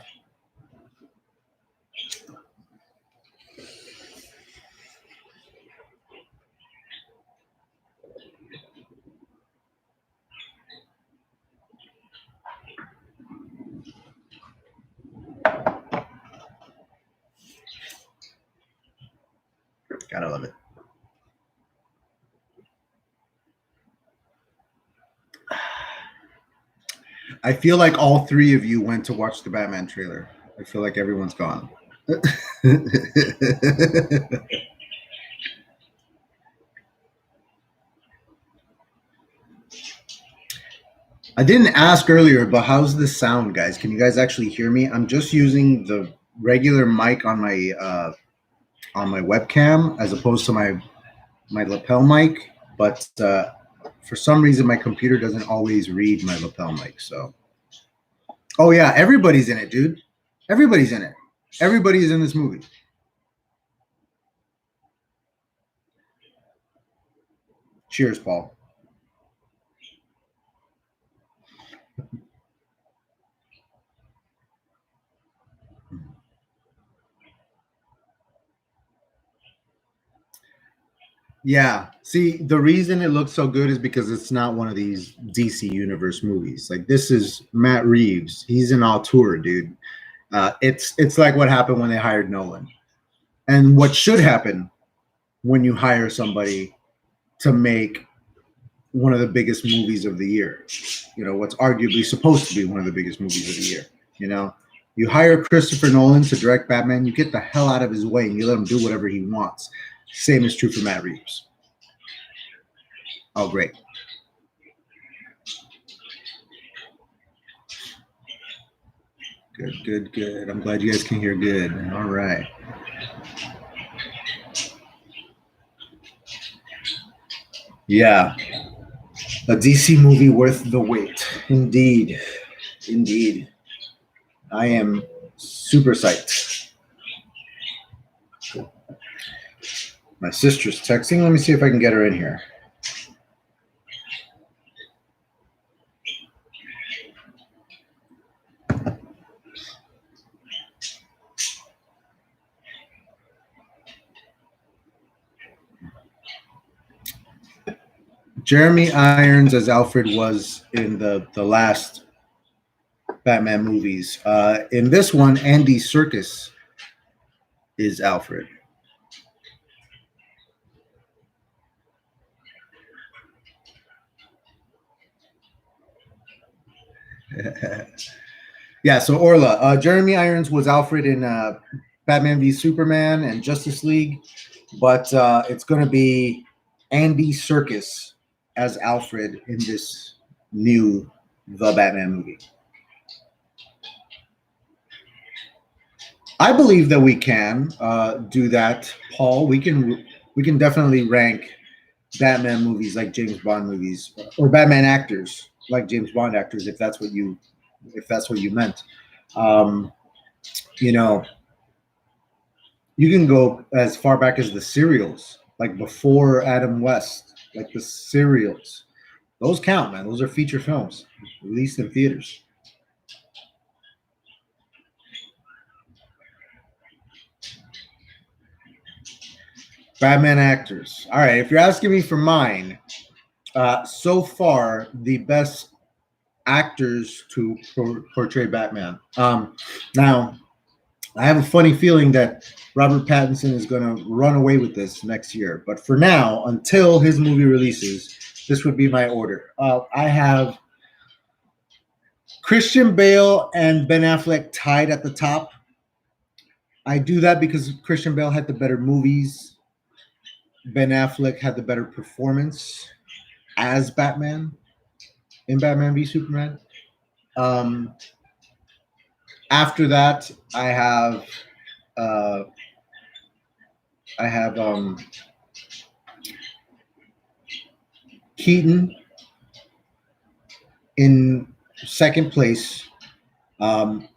Gotta love it. I feel like all 3 of you went to watch the Batman trailer. I feel like everyone's gone. I didn't ask earlier, but how's the sound, guys? Can you guys actually hear me? I'm just using the regular mic on my webcam as opposed to my lapel mic, but for some reason my computer doesn't always read my lapel mic. So, oh yeah, everybody's in it, dude. Everybody's in it. Everybody's in this movie. Cheers, Paul. Yeah. See, the reason it looks so good is because it's not one of these DC Universe movies. Like, this is Matt Reeves. He's an auteur, dude. It's like what happened when they hired Nolan, and what should happen when you hire somebody to make one of the biggest movies of the year. You know, what's arguably supposed to be one of the biggest movies of the year. You know, you hire Christopher Nolan to direct Batman, you get the hell out of his way and you let him do whatever he wants. Same is true for Matt Reeves. Oh, great. Good, good, good. I'm glad you guys can hear good. All right. Yeah, a DC movie worth the wait. Indeed. Indeed. I am super psyched. My sister's texting. Let me see if I can get her in here. Jeremy Irons as Alfred was in the last Batman movies. In this one, Andy Serkis is Alfred. Yeah, so Orla, Jeremy Irons was Alfred in Batman v Superman and Justice League, but it's going to be Andy Serkis as Alfred in this new The Batman movie. I believe that we can do that, Paul. We can definitely rank Batman movies like James Bond movies, or Batman actors like James Bond actors, if that's what you meant. Um, you know, you can go as far back as the serials, like before Adam West, like the serials. Those count, man. Those are feature films released in theaters. Batman actors. All right, if you're asking me for mine, so far the best actors to portray Batman. Now, I have a funny feeling that Robert Pattinson is going to run away with this next year. But for now, until his movie releases, this would be my order. I have Christian Bale and Ben Affleck tied at the top. I do that because Christian Bale had the better movies. Ben Affleck had the better performance as Batman in Batman v Superman. Um, After that, uh, I have Keaton in second place. Um,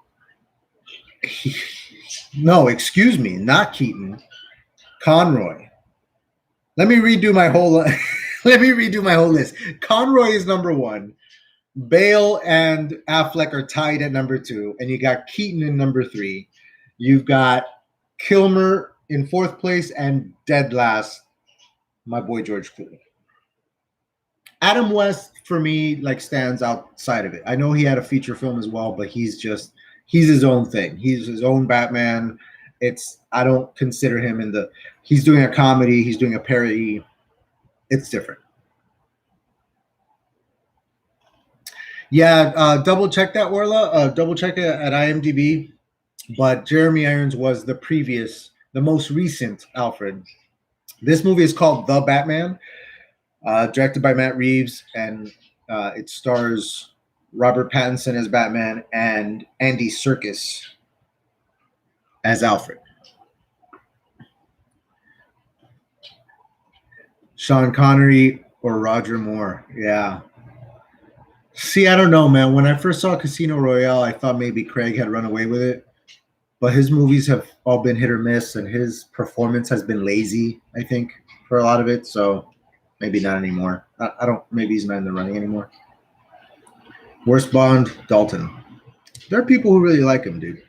no, excuse me, not Keaton. Conroy. Let me redo my whole. Let me redo my whole list. Conroy is number one. Bale and Affleck are tied at number two, and you got Keaton in number three. You've got Kilmer in fourth place, and dead last, my boy George Clooney. Adam West for me like stands outside of it. I know he had a feature film as well, but he's his own thing. He's his own Batman. I don't consider him in the. He's doing a comedy. He's doing a parody. It's different. Yeah, double check that, Orla. Double check it at IMDb. But Jeremy Irons was the most recent Alfred. This movie is called The Batman, directed by Matt Reeves, and it stars Robert Pattinson as Batman and Andy Serkis as Alfred. Sean Connery or Roger Moore. Yeah. See, I don't know, man. When I first saw Casino Royale, I thought maybe Craig had run away with it. But his movies have all been hit or miss, and his performance has been lazy, I think, for a lot of it. So maybe not anymore. I don't, maybe he's not in the running anymore. Worst Bond, Dalton. There are people who really like him, dude.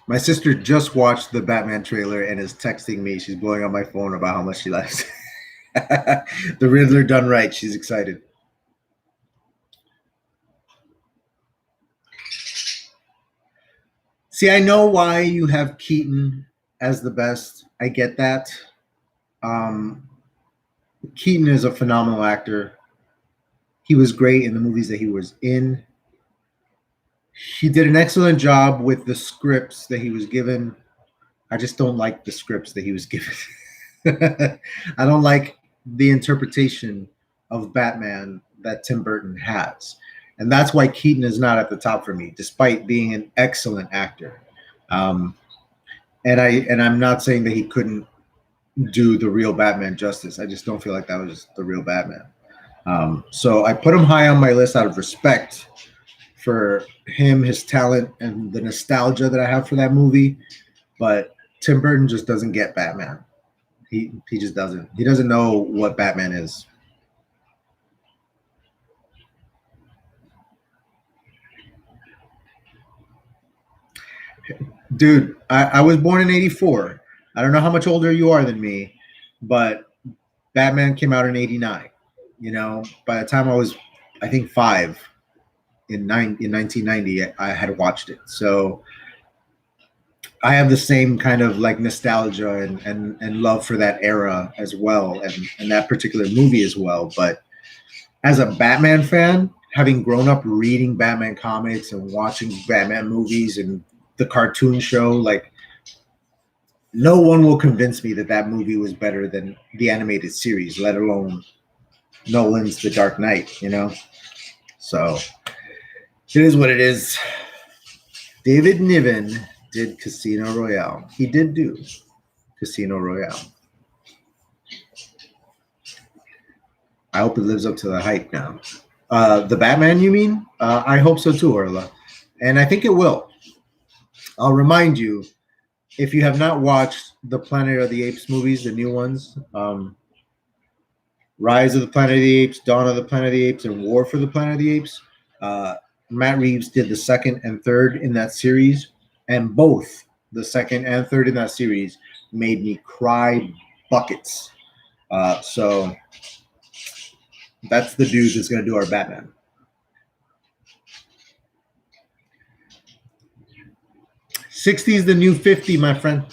My sister just watched the Batman trailer and is texting me. She's blowing up my phone about how much she likes the Riddler done right. She's excited. See, I know why you have Keaton as the best. I get that. Um, Keaton is a phenomenal actor. He was great in the movies that he was in. He did an excellent job with the scripts that he was given. I just don't like the scripts that he was given. I don't like the interpretation of Batman that Tim Burton has. And that's why Keaton is not at the top for me, despite being an excellent actor. And I'm not saying that he couldn't do the real Batman justice. I just don't feel like that was the real Batman. So I put him high on my list out of respect for him, his talent, and the nostalgia that I have for that movie. But Tim Burton just doesn't get Batman. He just doesn't. He doesn't know what Batman is. Dude, I was born in 84. I don't know how much older you are than me, but Batman came out in 89. You know, by the time I was, I think, 5 in 1990, I had watched it. So I have the same kind of like nostalgia and love for that era as well, and that particular movie as well. But as a Batman fan, having grown up reading Batman comics and watching Batman movies and the cartoon show, like no one will convince me that that movie was better than the animated series, let alone Nolan's The Dark Knight, you know? So it is what it is. David Niven did Casino Royale. He did do Casino Royale. I hope it lives up to the hype now. The Batman, you mean? I hope so too, Orla. And I think it will. I'll remind you, if you have not watched the Planet of the Apes movies, the new ones, Rise of the Planet of the Apes, Dawn of the Planet of the Apes, and War for the Planet of the Apes, Matt Reeves did the second and third in that series, and both the second and third in that series made me cry buckets. So that's the dude that's going to do our Batman. '60 is the new 50, my friend.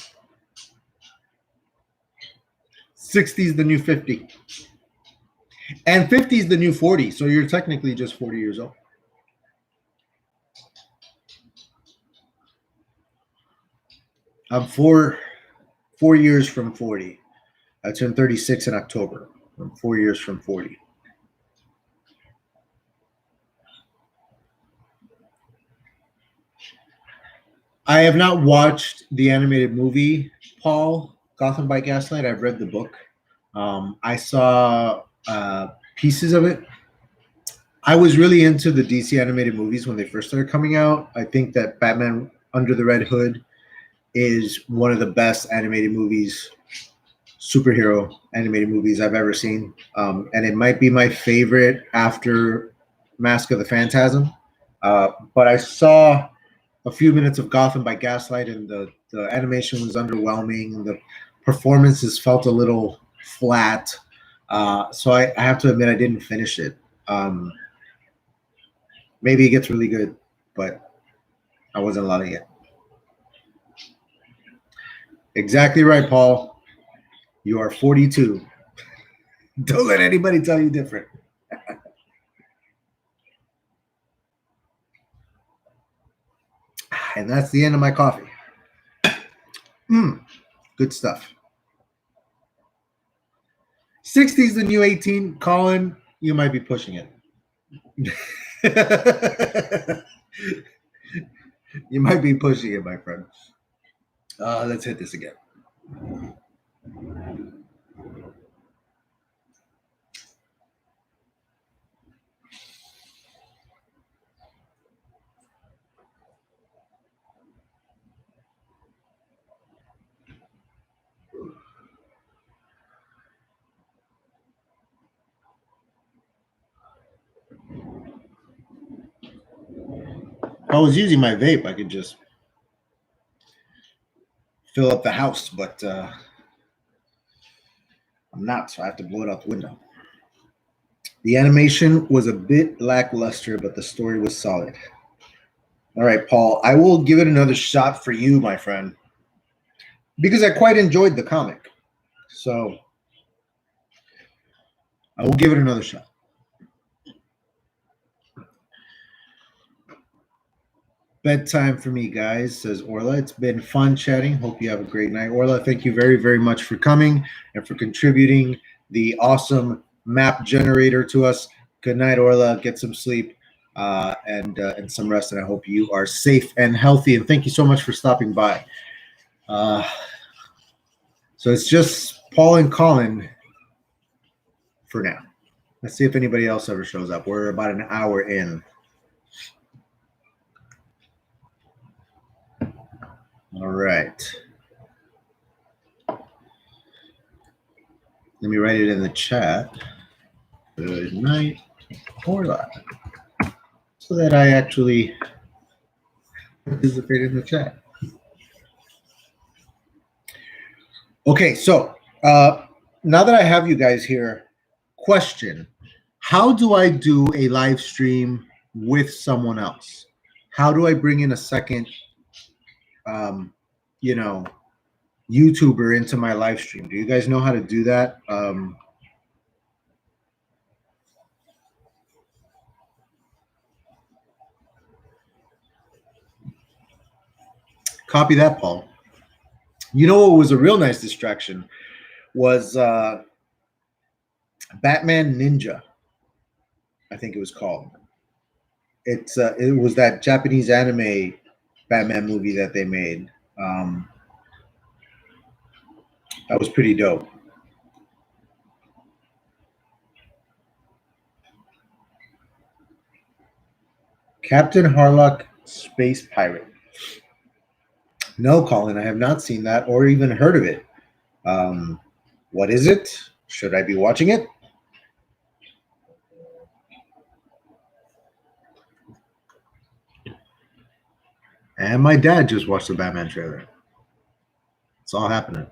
60 is the new 50. And 50 is the new 40. So you're technically just 40 years old. I'm four years from 40. I turned 36 in October. I'm 4 years from 40. I have not watched the animated movie, Paul, Gotham by Gaslight. I've read the book. I saw pieces of it. I was really into the DC animated movies when they first started coming out. I think that Batman Under the Red Hood is one of the best animated movies, superhero animated movies I've ever seen. And it might be my favorite after Mask of the Phantasm. But I saw a few minutes of Gotham by Gaslight, and the animation was underwhelming. The performances felt a little flat. So I have to admit I didn't finish it. Maybe it gets really good, but I wasn't loving it. Exactly right, Paul. You are 42. Don't let anybody tell you different. And that's the end of my coffee. Good stuff. 60 is the new 18. Colin, you might be pushing it. You might be pushing it, my friend. Let's hit this again. If I was using my vape, I could just fill up the house, but I'm not, so I have to blow it out the window. The animation was a bit lackluster, but the story was solid. All right, Paul, I will give it another shot for you, my friend, because I quite enjoyed the comic. So I will give it another shot. Bedtime for me, guys, says Orla. It's been fun chatting. Hope you have a great night. Orla, thank you very, very much for coming and for contributing the awesome map generator to us. Good night, Orla. Get some sleep and some rest. And I hope you are safe and healthy. And thank you so much for stopping by. So it's just Paul and Colin for now. Let's see if anybody else ever shows up. We're about an hour in. All right. Let me write it in the chat. Good night, Orla. So that I actually participate in the chat. Okay, so now that I have you guys here, question: how do I do a live stream with someone else? How do I bring in a second, YouTuber into my live stream? Do you guys know how to do that? Copy that, Paul. You know what was a real nice distraction was Batman Ninja, I think it was called. It was that Japanese anime Batman movie that they made. That was pretty dope. Captain Harlock, Space Pirate. No, Colin, I have not seen that or even heard of it. What is it? Should I be watching it? And my dad just watched the Batman trailer. It's all happening.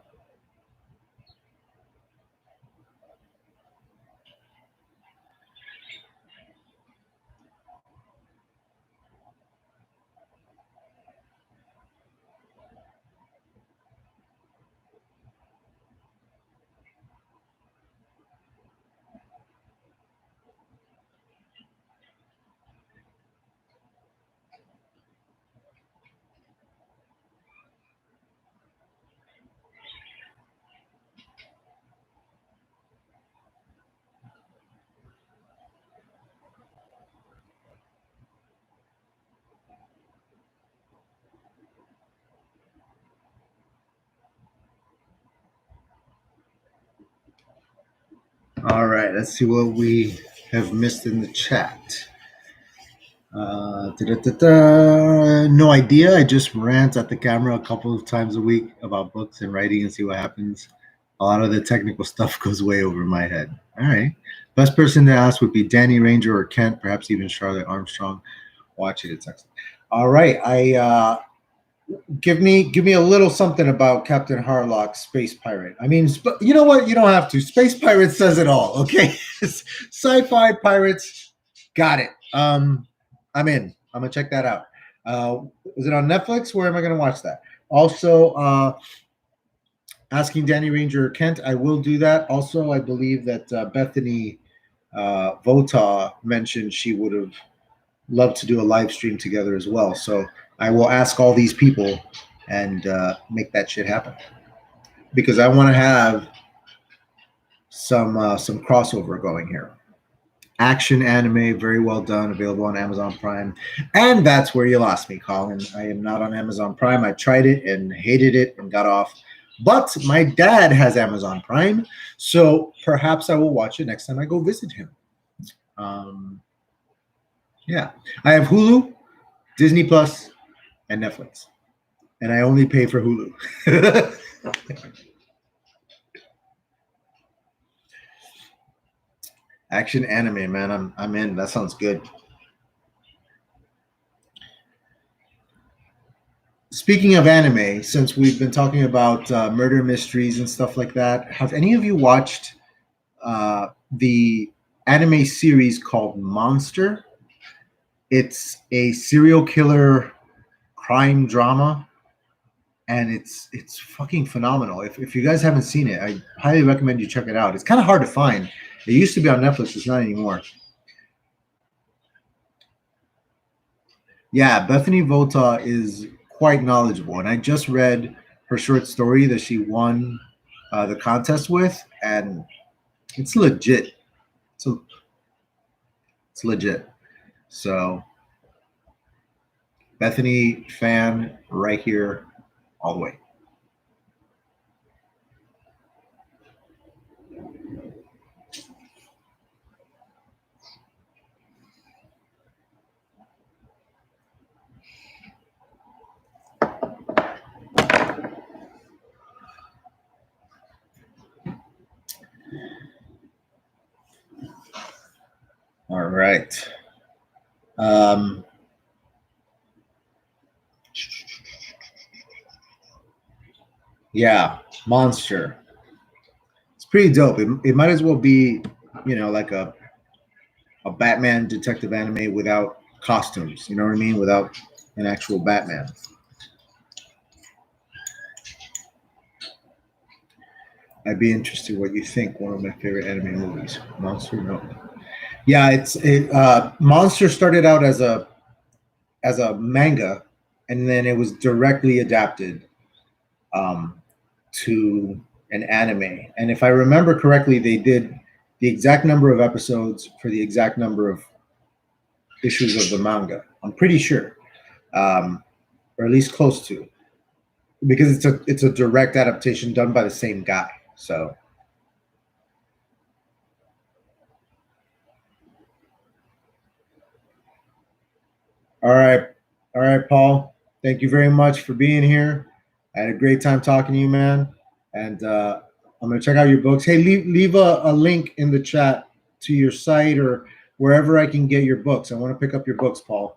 All right, let's see what we have missed in the chat. No idea. I just rant at the camera a couple of times a week about books and writing and see what happens. A lot of the technical stuff goes way over my head. All right. Best person to ask would be Danny Ranger or Kent, perhaps even Charlotte Armstrong. Watch it. It's excellent. All right. Give me a little something about Captain Harlock, Space Pirate. I mean, you know what? You don't have to. Space Pirate says it all. Okay. Sci-fi pirates. Got it. I'm in. I'm gonna check that out. Is it on Netflix? Where am I gonna watch that? Also, asking Danny Ranger or Kent, I will do that. Also, I believe that Bethany Vota mentioned she would have loved to do a live stream together as well. So I will ask all these people and make that shit happen because I want to have some crossover going here. Action anime, very well done, available on Amazon Prime. And that's where you lost me, Colin. I am not on Amazon Prime. I tried it and hated it and got off. But my dad has Amazon Prime, so perhaps I will watch it next time I go visit him. Yeah, I have Hulu, Disney Plus, and Netflix, and I only pay for Hulu. Action anime, man, I'm in. That sounds good. Speaking of anime, since we've been talking about murder mysteries and stuff like that, have any of you watched the anime series called Monster? It's a serial killer crime drama, and it's fucking phenomenal. If you guys haven't seen it, I highly recommend you check it out. It's kind of hard to find. It used to be on Netflix. It's not anymore. Yeah, Bethany Vota is quite knowledgeable, and I just read her short story that she won the contest with, and it's legit. So it's legit. So Bethany fan right here, all the way. All right. Yeah, Monster. It's pretty dope. It might as well be, like a Batman detective anime without costumes. You know what I mean? Without an actual Batman. I'd be interested what you think. One of my favorite anime movies, Monster. No, yeah, Monster started out as a manga, and then it was directly adapted um, to an anime. And if I remember correctly, they did the exact number of episodes for the exact number of issues of the manga. I'm pretty sure, or at least close to, because it's a direct adaptation done by the same guy. So, all right, Paul. Thank you very much for being here. I had a great time talking to you, man. And I'm gonna check out your books. Hey, leave a link in the chat to your site or wherever I can get your books. I want to pick up your books, Paul.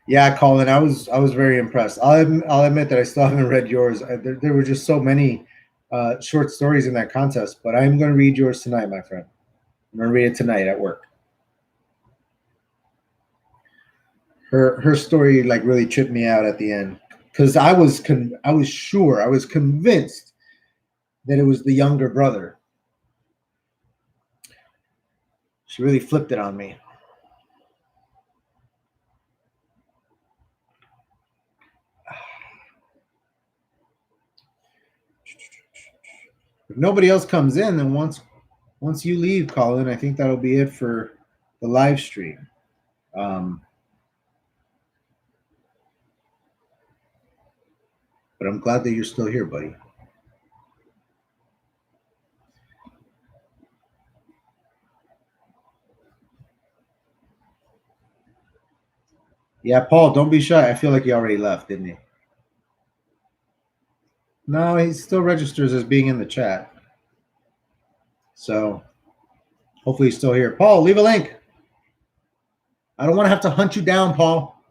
Yeah, Colin, I was very impressed. I'll admit that I still haven't read yours. There were just so many short stories in that contest, but I'm going to read yours tonight, my friend. I'm going to read it tonight at work. Her story like really tripped me out at the end because I was sure, I was convinced that it was the younger brother. She really flipped it on me. If nobody else comes in, then once you leave, Colin, I think that'll be it for the live stream. Um, but I'm glad that you're still here, buddy. Yeah, Paul, don't be shy. I feel like he already left, didn't he? No, he still registers as being in the chat. So hopefully he's still here. Paul, leave a link. I don't want to have to hunt you down, Paul.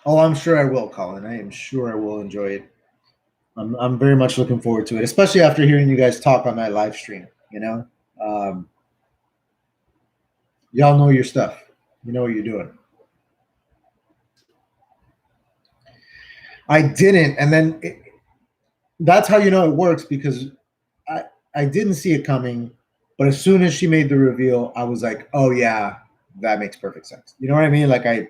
Oh, I'm sure I will, Colin. I am sure I will enjoy it. I'm very much looking forward to it, especially after hearing you guys talk on that live stream. Um, y'all know your stuff. You know what you're doing. I didn't, and then that's how you know it works because I I didn't see it coming, but as soon as she made the reveal, I was like, oh yeah, that makes perfect sense. You know what I mean? Like I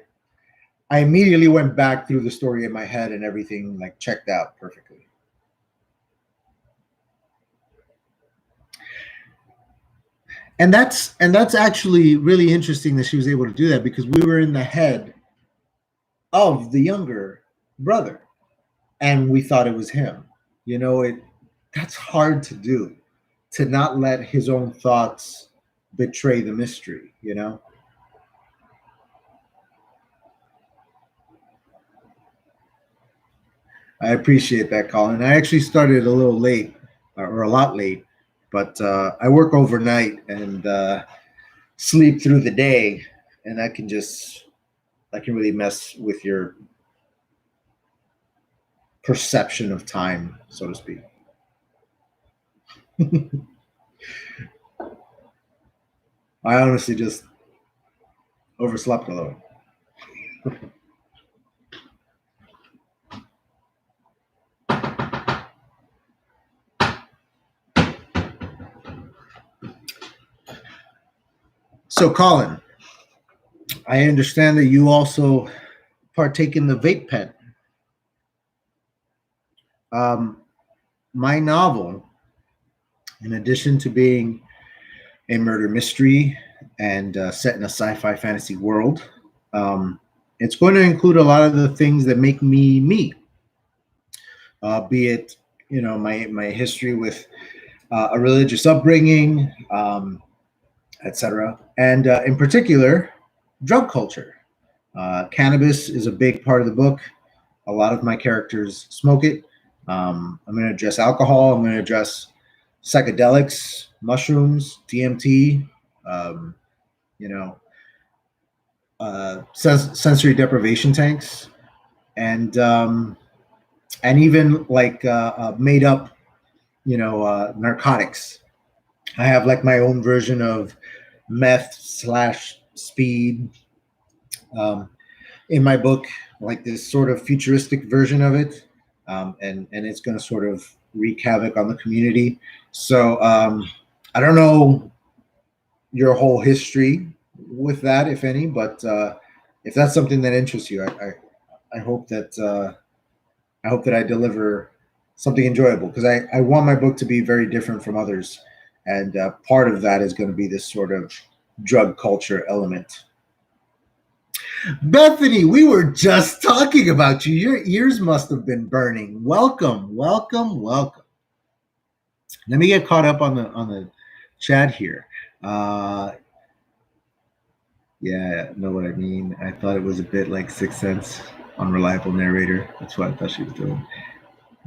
immediately went back through the story in my head and everything like checked out perfectly. And that's actually really interesting that she was able to do that because we were in the head of the younger brother and we thought it was him. It that's hard to do, to not let his own thoughts betray the mystery. I appreciate that, Colin. I actually started a little late, or a lot late, but I work overnight and sleep through the day, and I can really mess with your perception of time, so to speak. I honestly just overslept a little. So, Colin, I understand that you also partake in the vape pen. My novel, in addition to being a murder mystery and set in a sci-fi fantasy world, it's going to include a lot of the things that make me me. Be it, my history with a religious upbringing, etc., and in particular, drug culture. Cannabis is a big part of the book. A lot of my characters smoke it. I'm going to address alcohol. I'm going to address psychedelics, mushrooms, DMT, um, you know, sensory deprivation tanks, and even like made up, narcotics. I have like my own version of meth slash speed um, in my book, like this sort of futuristic version of it, and it's going to sort of wreak havoc on the community. So I don't know your whole history with that, if any, but if that's something that interests you, I hope that I deliver something enjoyable, because I want my book to be very different from others, and part of that is going to be this sort of drug culture element. Bethany, we were just talking about you. Your ears must have been burning. Welcome, welcome, welcome. Let me get caught up on the chat here. Yeah, know what I mean. I thought it was a bit like Sixth Sense, unreliable narrator. That's what I thought she was doing.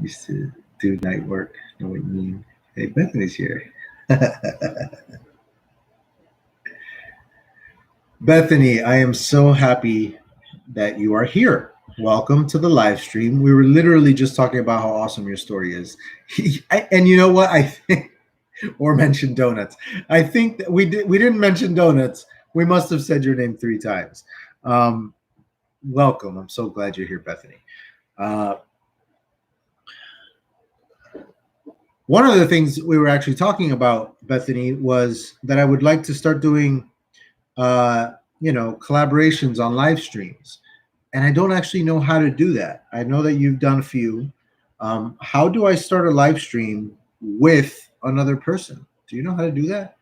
Used to do night work. Know what you mean? Hey, Bethany's here. Bethany, I am so happy that you are here. Welcome to the live stream. We were literally just talking about how awesome your story is. And you know what? I think, or mentioned donuts. I think that we didn't mention donuts. We must have said your name 3 times. Welcome. I'm so glad you're here, Bethany. One of the things we were actually talking about, Bethany, was that I would like to start doing collaborations on live streams, and I don't actually know how to do that. I know that you've done a few. How do I start a live stream with another person? Do you know how to do that?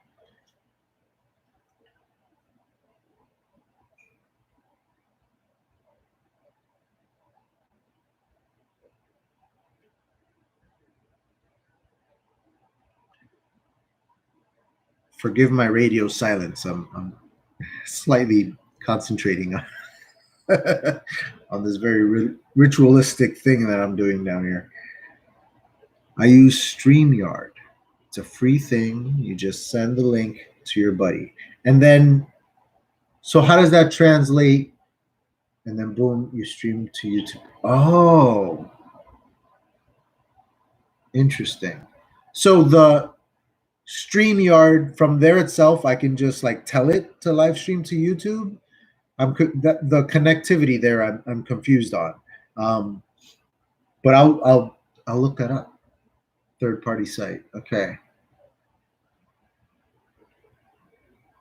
Forgive my radio silence. I'm slightly concentrating on on this very ritualistic thing that I'm doing down here. I use StreamYard. It's a free thing. You just send the link to your buddy. And then, so how does that translate? And then boom, you stream to YouTube. Oh, interesting. So the StreamYard from there itself, I can just like tell it to live stream to YouTube. The connectivity there, I'm confused on, but I'll look that up. Third party site. Okay,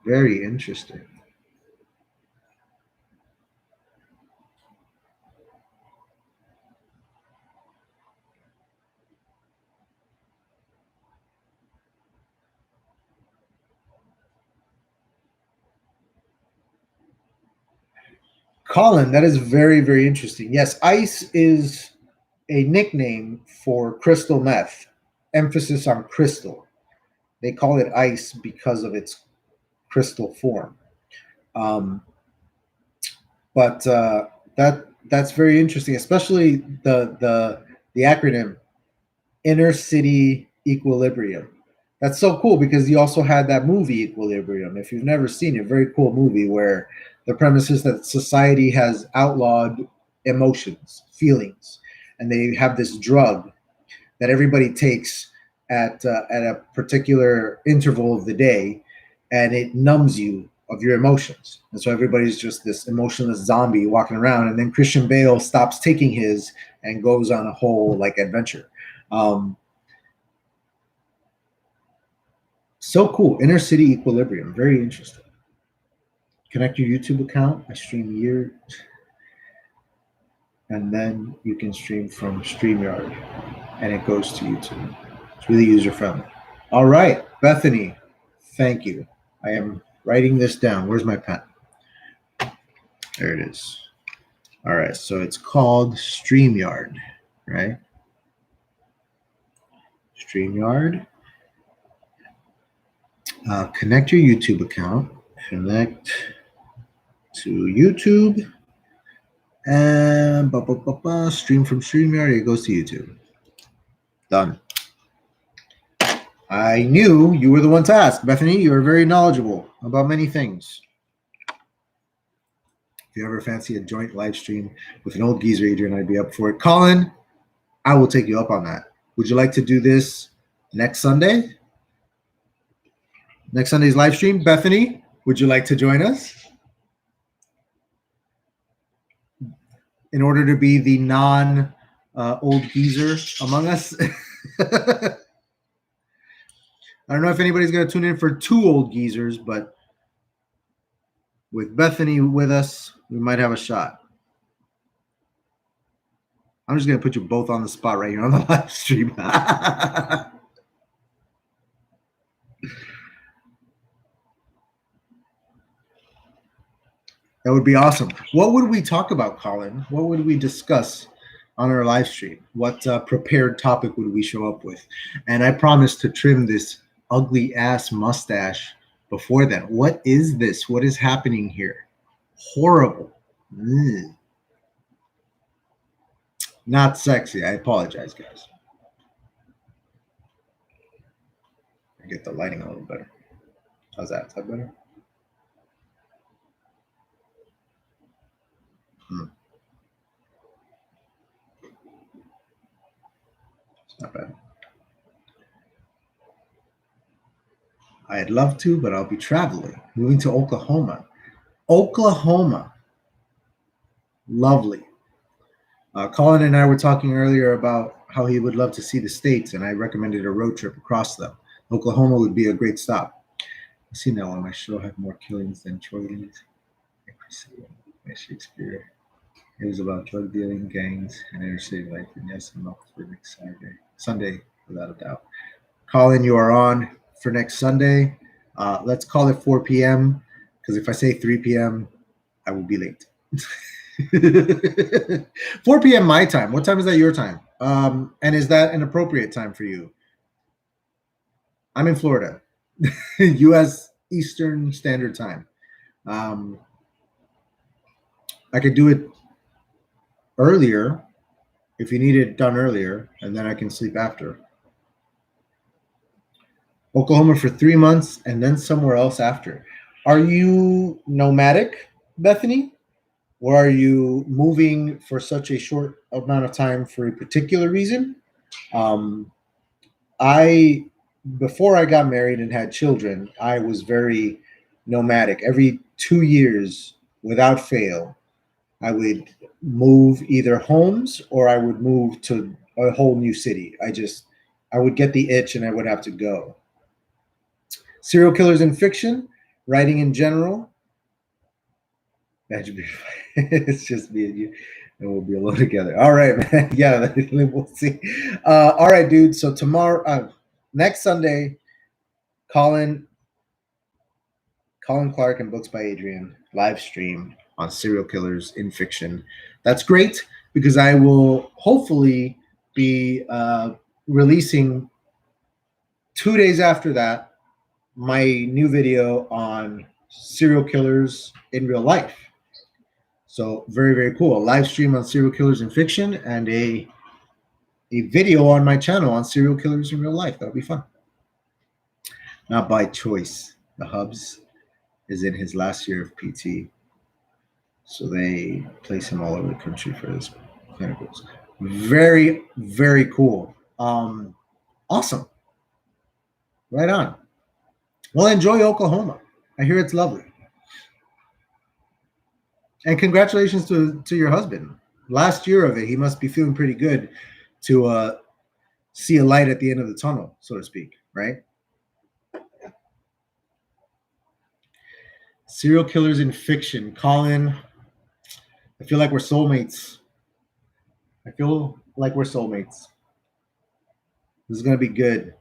very interesting. Colin, that is very, very interesting. Yes, ice is a nickname for crystal meth, emphasis on crystal. They call it ice because of its crystal form. Um, but that's very interesting, especially the acronym Inner City Equilibrium. That's so cool because you also had that movie Equilibrium. If you've never seen it, very cool movie where the premise is that society has outlawed emotions, feelings, and they have this drug that everybody takes at a particular interval of the day, and it numbs you of your emotions. And so everybody's just this emotionless zombie walking around. And then Christian Bale stops taking his and goes on a whole like adventure. So cool. Inner City Equilibrium. Very interesting. Connect your YouTube account. I stream years, and then you can stream from StreamYard, and it goes to YouTube. It's really user friendly. All right, Bethany, thank you. I am writing this down. Where's my pen? There it is. All right, so it's called StreamYard, right? StreamYard. Connect your YouTube account. Connect to YouTube. And stream from StreamYard. It goes to YouTube. Done. I knew you were the one to ask. Bethany, you are very knowledgeable about many things. If you ever fancy a joint live stream with an old geezer, Adrian, I'd be up for it. Colin, I will take you up on that. Would you like to do this next Sunday? Next Sunday's live stream? Bethany, would you like to join us? In order to be the non-old geezer among us? I don't know if anybody's going to tune in for two old geezers, but with Bethany with us, we might have a shot. I'm just going to put you both on the spot right here on the live stream. That would be awesome. What would we talk about, Colin? What would we discuss on our live stream? What prepared topic would we show up with? And I promise to trim this ugly ass mustache before then. What is this? What is happening here? Horrible. Not sexy. I apologize, guys. I get the lighting a little better. How's that? Is that better? It's not bad. I'd love to, but I'll be traveling. Moving to Oklahoma. Oklahoma. Lovely. Colin and I were talking earlier about how he would love to see the States, and I recommended a road trip across them. Oklahoma would be a great stop. I see now on my show have more killings than Troyans. Shakespeare. It was about drug dealing, gangs, and interstate life. And yes, I'm up for next Sunday, without a doubt. Colin, you are on for next Sunday. Let's call it 4 p.m. because if I say 3 p.m., I will be late. 4 p.m. my time. What time is that your time? And is that an appropriate time for you? I'm in Florida, U.S. Eastern Standard Time. I could do it earlier if you need it done earlier, and then I can sleep after. Oklahoma for 3 months and then somewhere else after. Are you nomadic, Bethany? Or are you moving for such a short amount of time for a particular reason? Before I got married and had children, I was very nomadic. Every 2 years, without fail, I would move either homes or I would move to a whole new city. I would get the itch and I would have to go. Serial killers in fiction, writing in general. It's just me and you, and we'll be alone together. All right, man. Yeah, we'll see. All right, dude. So tomorrow, next Sunday, Colin Clark and Books by Adrian live stream on serial killers in fiction. That's great because I will hopefully be releasing 2 days after that my new video on serial killers in real life. So very, very cool. A live stream on serial killers in fiction and a video on my channel on serial killers in real life. That'll be fun. Not by choice. The Hubs is in his last year of PT. So they place him all over the country for his clinicals. Very, very cool. Awesome. Right on. Well, enjoy Oklahoma. I hear it's lovely. And congratulations to your husband. Last year of it, he must be feeling pretty good to see a light at the end of the tunnel, so to speak, right? Serial killers in fiction. Colin, I feel like we're soulmates. I feel like we're soulmates. This is going to be good.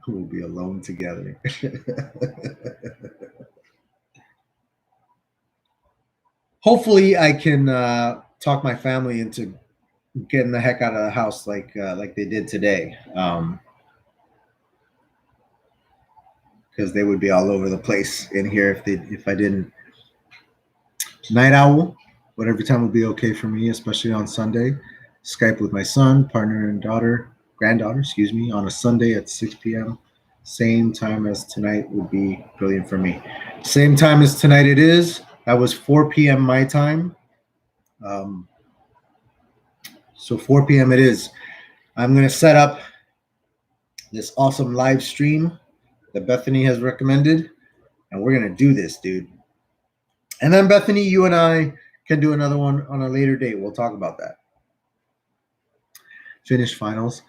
We'll be alone together. Hopefully, I can talk my family into getting the heck out of the house like they did today, because they would be all over the place in here if I didn't. Night owl, but every time would be okay for me, especially on Sunday. Skype with my son, partner, and granddaughter, excuse me, on a Sunday at 6 p.m. Same time as tonight would be brilliant for me. Same time as tonight it is. That was 4 p.m. my time. So 4 p.m. it is. I'm going to set up this awesome live stream that Bethany has recommended, and we're going to do this, dude. And then, Bethany, you and I can do another one on a later date. We'll talk about that. Finish finals.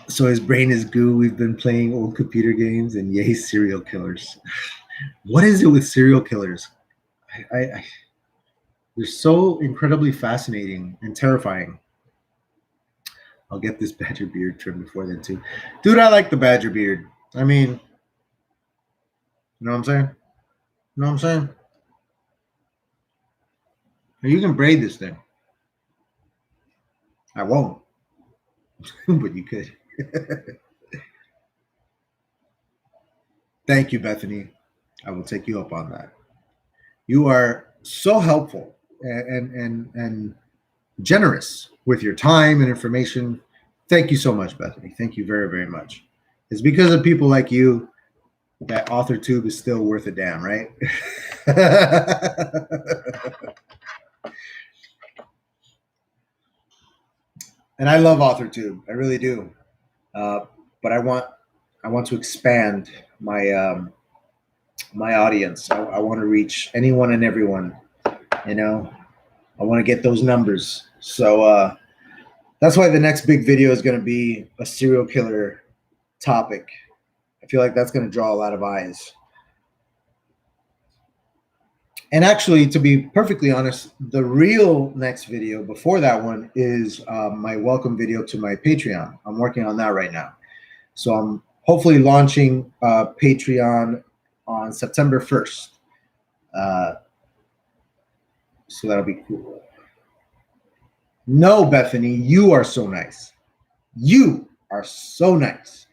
So his brain is goo. We've been playing old computer games, and yay, serial killers. What is it with serial killers? They're so incredibly fascinating and terrifying. I'll get this badger beard trimmed before then, too. Dude, I like the badger beard. I mean, you know what I'm saying? You know what I'm saying? You can braid this thing. I won't. But you could. Thank you, Bethany. I will take you up on that. You are so helpful and generous with your time and information. Thank you so much, Bethany. Thank you very, very much. It's because of people like you that AuthorTube is still worth a damn, right? And I love AuthorTube. I really do. But I want to expand my my audience. I want to reach anyone and everyone. You know, I want to get those numbers. So that's why the next big video is going to be a serial killer topic. I feel like that's going to draw a lot of eyes. And actually, to be perfectly honest, the real next video before that one is my welcome video to my Patreon. I'm working on that right now. So I'm hopefully launching Patreon on September 1st. So that'll be cool. No, Bethany, you are so nice. You are so nice.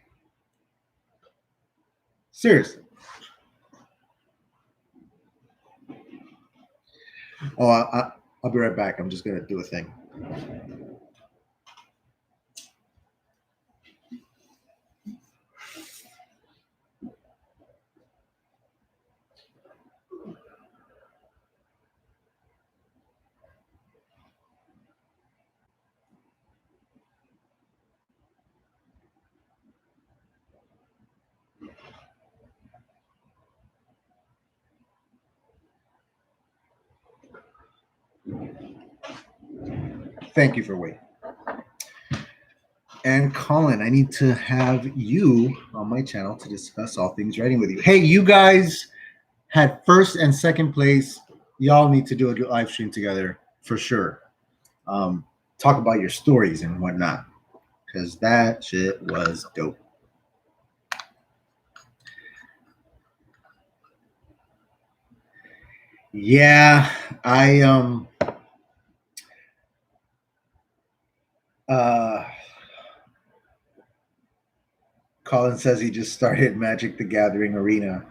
Seriously. Oh, I'll be right back. I'm just going to do a thing. Thank you for waiting. And Colin, I need to have you on my channel to discuss all things writing with you. Hey, you guys had first and second place. Y'all need to do a live stream together for sure. Talk about your stories and whatnot, because that shit was dope. Yeah, Colin says he just started Magic the Gathering Arena.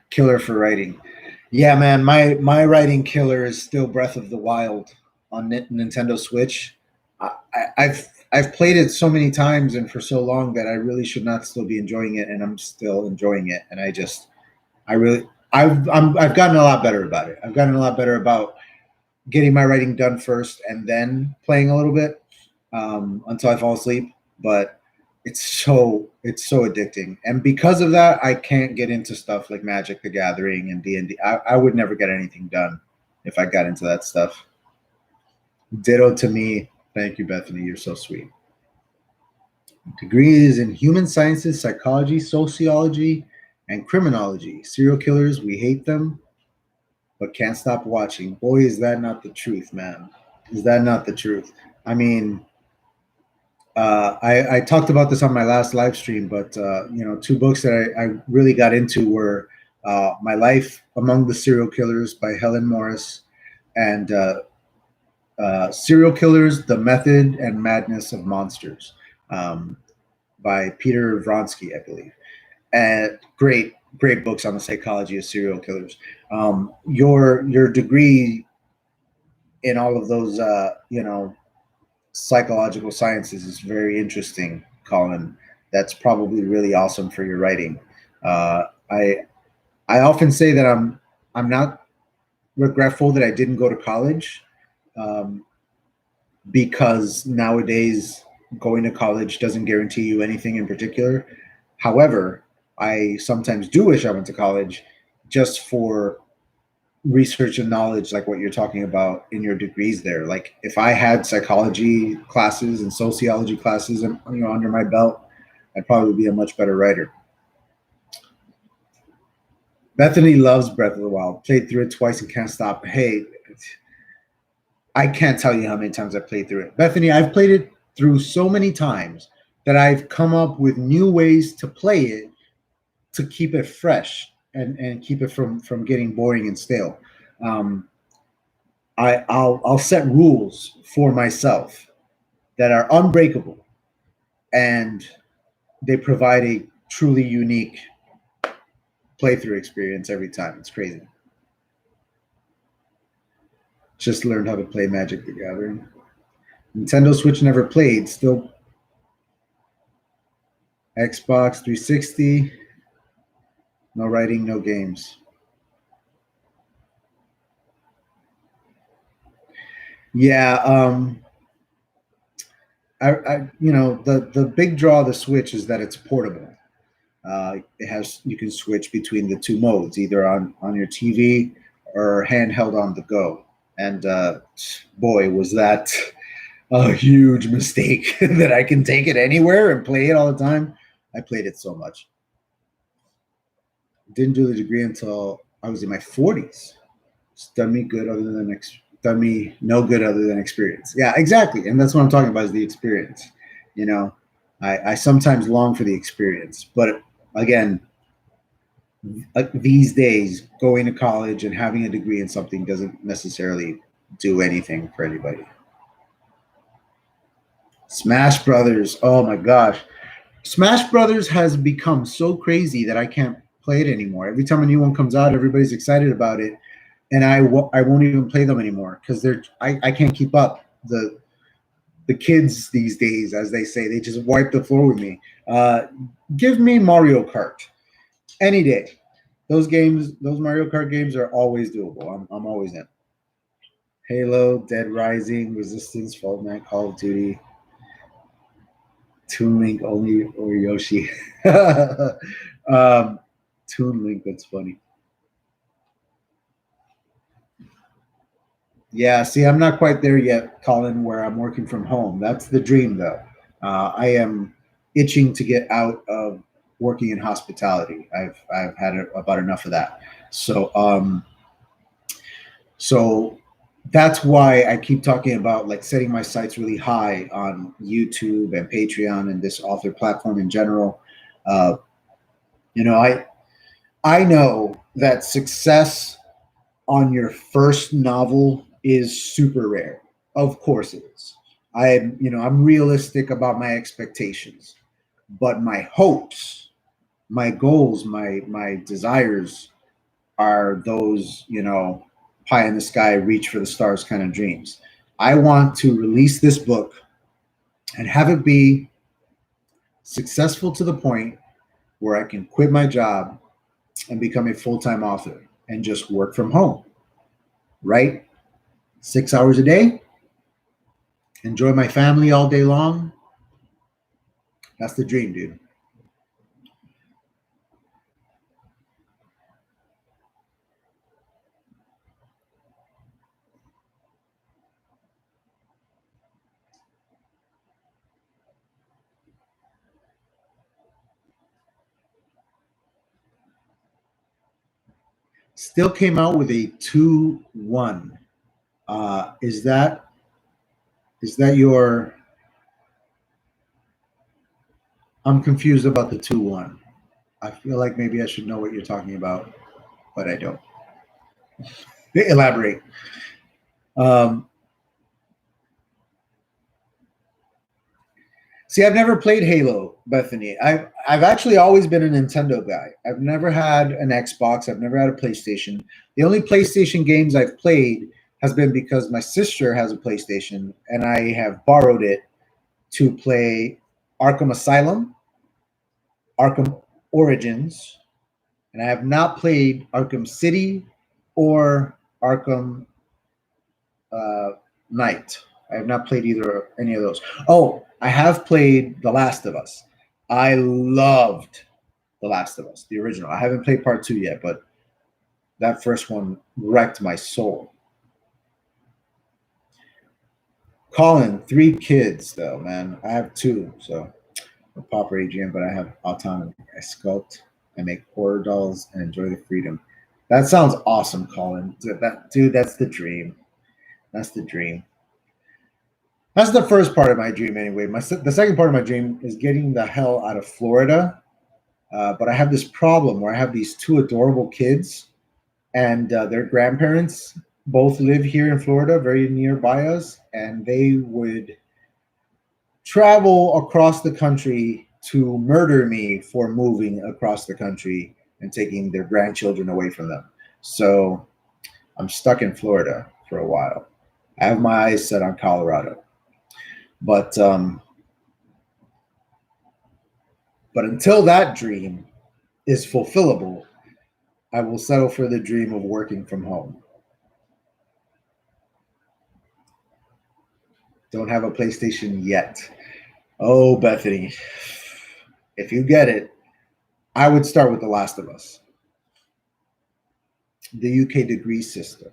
Killer for writing. Yeah, man, my writing killer is still Breath of the Wild on Nintendo Switch. I've played it so many times and for so long that I really should not still be enjoying it, and I'm still enjoying it. And I've gotten a lot better about it. I've gotten a lot better about getting my writing done first and then playing a little bit until I fall asleep. But it's so addicting, and because of that, I can't get into stuff like Magic the Gathering and D&D. I would never get anything done if I got into that stuff. Ditto to me. Thank you, Bethany. You're so sweet. Degrees in human sciences, psychology, sociology, and criminology. Serial killers, we hate them, but can't stop watching. Boy, is that not the truth, man. Is that not the truth? I mean, I talked about this on my last live stream, but two books that I really got into were My Life Among the Serial Killers by Helen Morris and Serial Killers: The Method and Madness of Monsters um, by Peter Vronsky, I believe. And great books on the psychology of serial killers. Your degree in all of those psychological sciences is very interesting, Colin. That's probably really awesome for your writing. Uh, I often say that I'm not regretful that I didn't go to college, um, because nowadays going to college doesn't guarantee you anything in particular. However, I sometimes do wish I went to college just for research and knowledge, like what you're talking about in your degrees there. Like if I had psychology classes and sociology classes and under my belt, I'd probably be a much better writer. Bethany loves Breath of the Wild. Played through it twice and can't stop. Hey, I can't tell you how many times I played through it. Bethany, I've played it through so many times that I've come up with new ways to play it to keep it fresh and keep it from getting boring and stale. Um, I'll set rules for myself that are unbreakable, and they provide a truly unique playthrough experience every time. It's crazy. Just learned how to play Magic the Gathering. Nintendo Switch never played. Still Xbox 360. No writing, no games. Yeah, the big draw of the Switch is that it's portable. It has you can switch between the two modes, either on your TV or handheld on the go. And boy, was that a huge mistake that I can take it anywhere and play it all the time. I played it so much. Didn't do the degree until I was in my 40s. It's done me good other than done me no good other than experience. Yeah, exactly. And that's what I'm talking about is the experience. You know, I sometimes long for the experience, but again, these days, going to college and having a degree in something doesn't necessarily do anything for anybody. Smash Brothers. Oh my gosh. Smash Brothers has become so crazy that I can't play it anymore. Every time a new one comes out, everybody's excited about it, and I won't even play them anymore because I can't keep up. The kids these days, as they say, they just wipe the floor with me. Give me Mario Kart any day. Those Mario Kart games are always doable. I'm always in. Halo, Dead Rising, Resistance, Fortnite, Call of Duty, Toon Link only, or Yoshi. um, Toon Link, that's funny. Yeah, see, I'm not quite there yet, Colin, where I'm working from home. That's the dream, though. I am itching to get out of working in hospitality. I've had about enough of that. So that's why I keep talking about like setting my sights really high on YouTube and Patreon and this author platform in general. Uh, you know, I know that success on your first novel is super rare. Of course it is. I'm realistic about my expectations, but my hopes, my goals, my desires are those, pie in the sky, reach for the stars kind of dreams. I want to release this book and have it be successful to the point where I can quit my job and become a full-time author and just work from home, right? 6 hours a day, enjoy my family all day long. That's the dream, dude. Still came out with a 2-1. Is that your? I'm confused about the 2-1. I feel like maybe I should know what you're talking about, but I don't. Elaborate. See, I've never played Halo, Bethany. I've actually always been a Nintendo guy. I've never had an Xbox. I've never had a PlayStation. The only PlayStation games I've played has been because my sister has a PlayStation, and I have borrowed it to play Arkham Asylum, Arkham Origins, and I have not played Arkham City or Arkham Knight. I have not played any of those. Oh, I have played The Last of Us. I loved The Last of Us, the original. I haven't played part 2 yet, but that first one wrecked my soul. Colin, 3 kids though, man. I have 2, so I'm Papa Adrian, but I have autonomy. I sculpt, I make horror dolls, and enjoy the freedom. That sounds awesome, Colin. Dude, that's the dream. That's the dream. That's the first part of my dream, anyway. The second part of my dream is getting the hell out of Florida. But I have this problem where I have these 2 adorable kids, and their grandparents both live here in Florida, very nearby us, and they would travel across the country to murder me for moving across the country and taking their grandchildren away from them. So I'm stuck in Florida for a while. I have my eyes set on Colorado. But until that dream is fulfillable, I will settle for the dream of working from home. Don't have a PlayStation yet. Oh, Bethany, if you get it, I would start with The Last of Us. The UK degree system.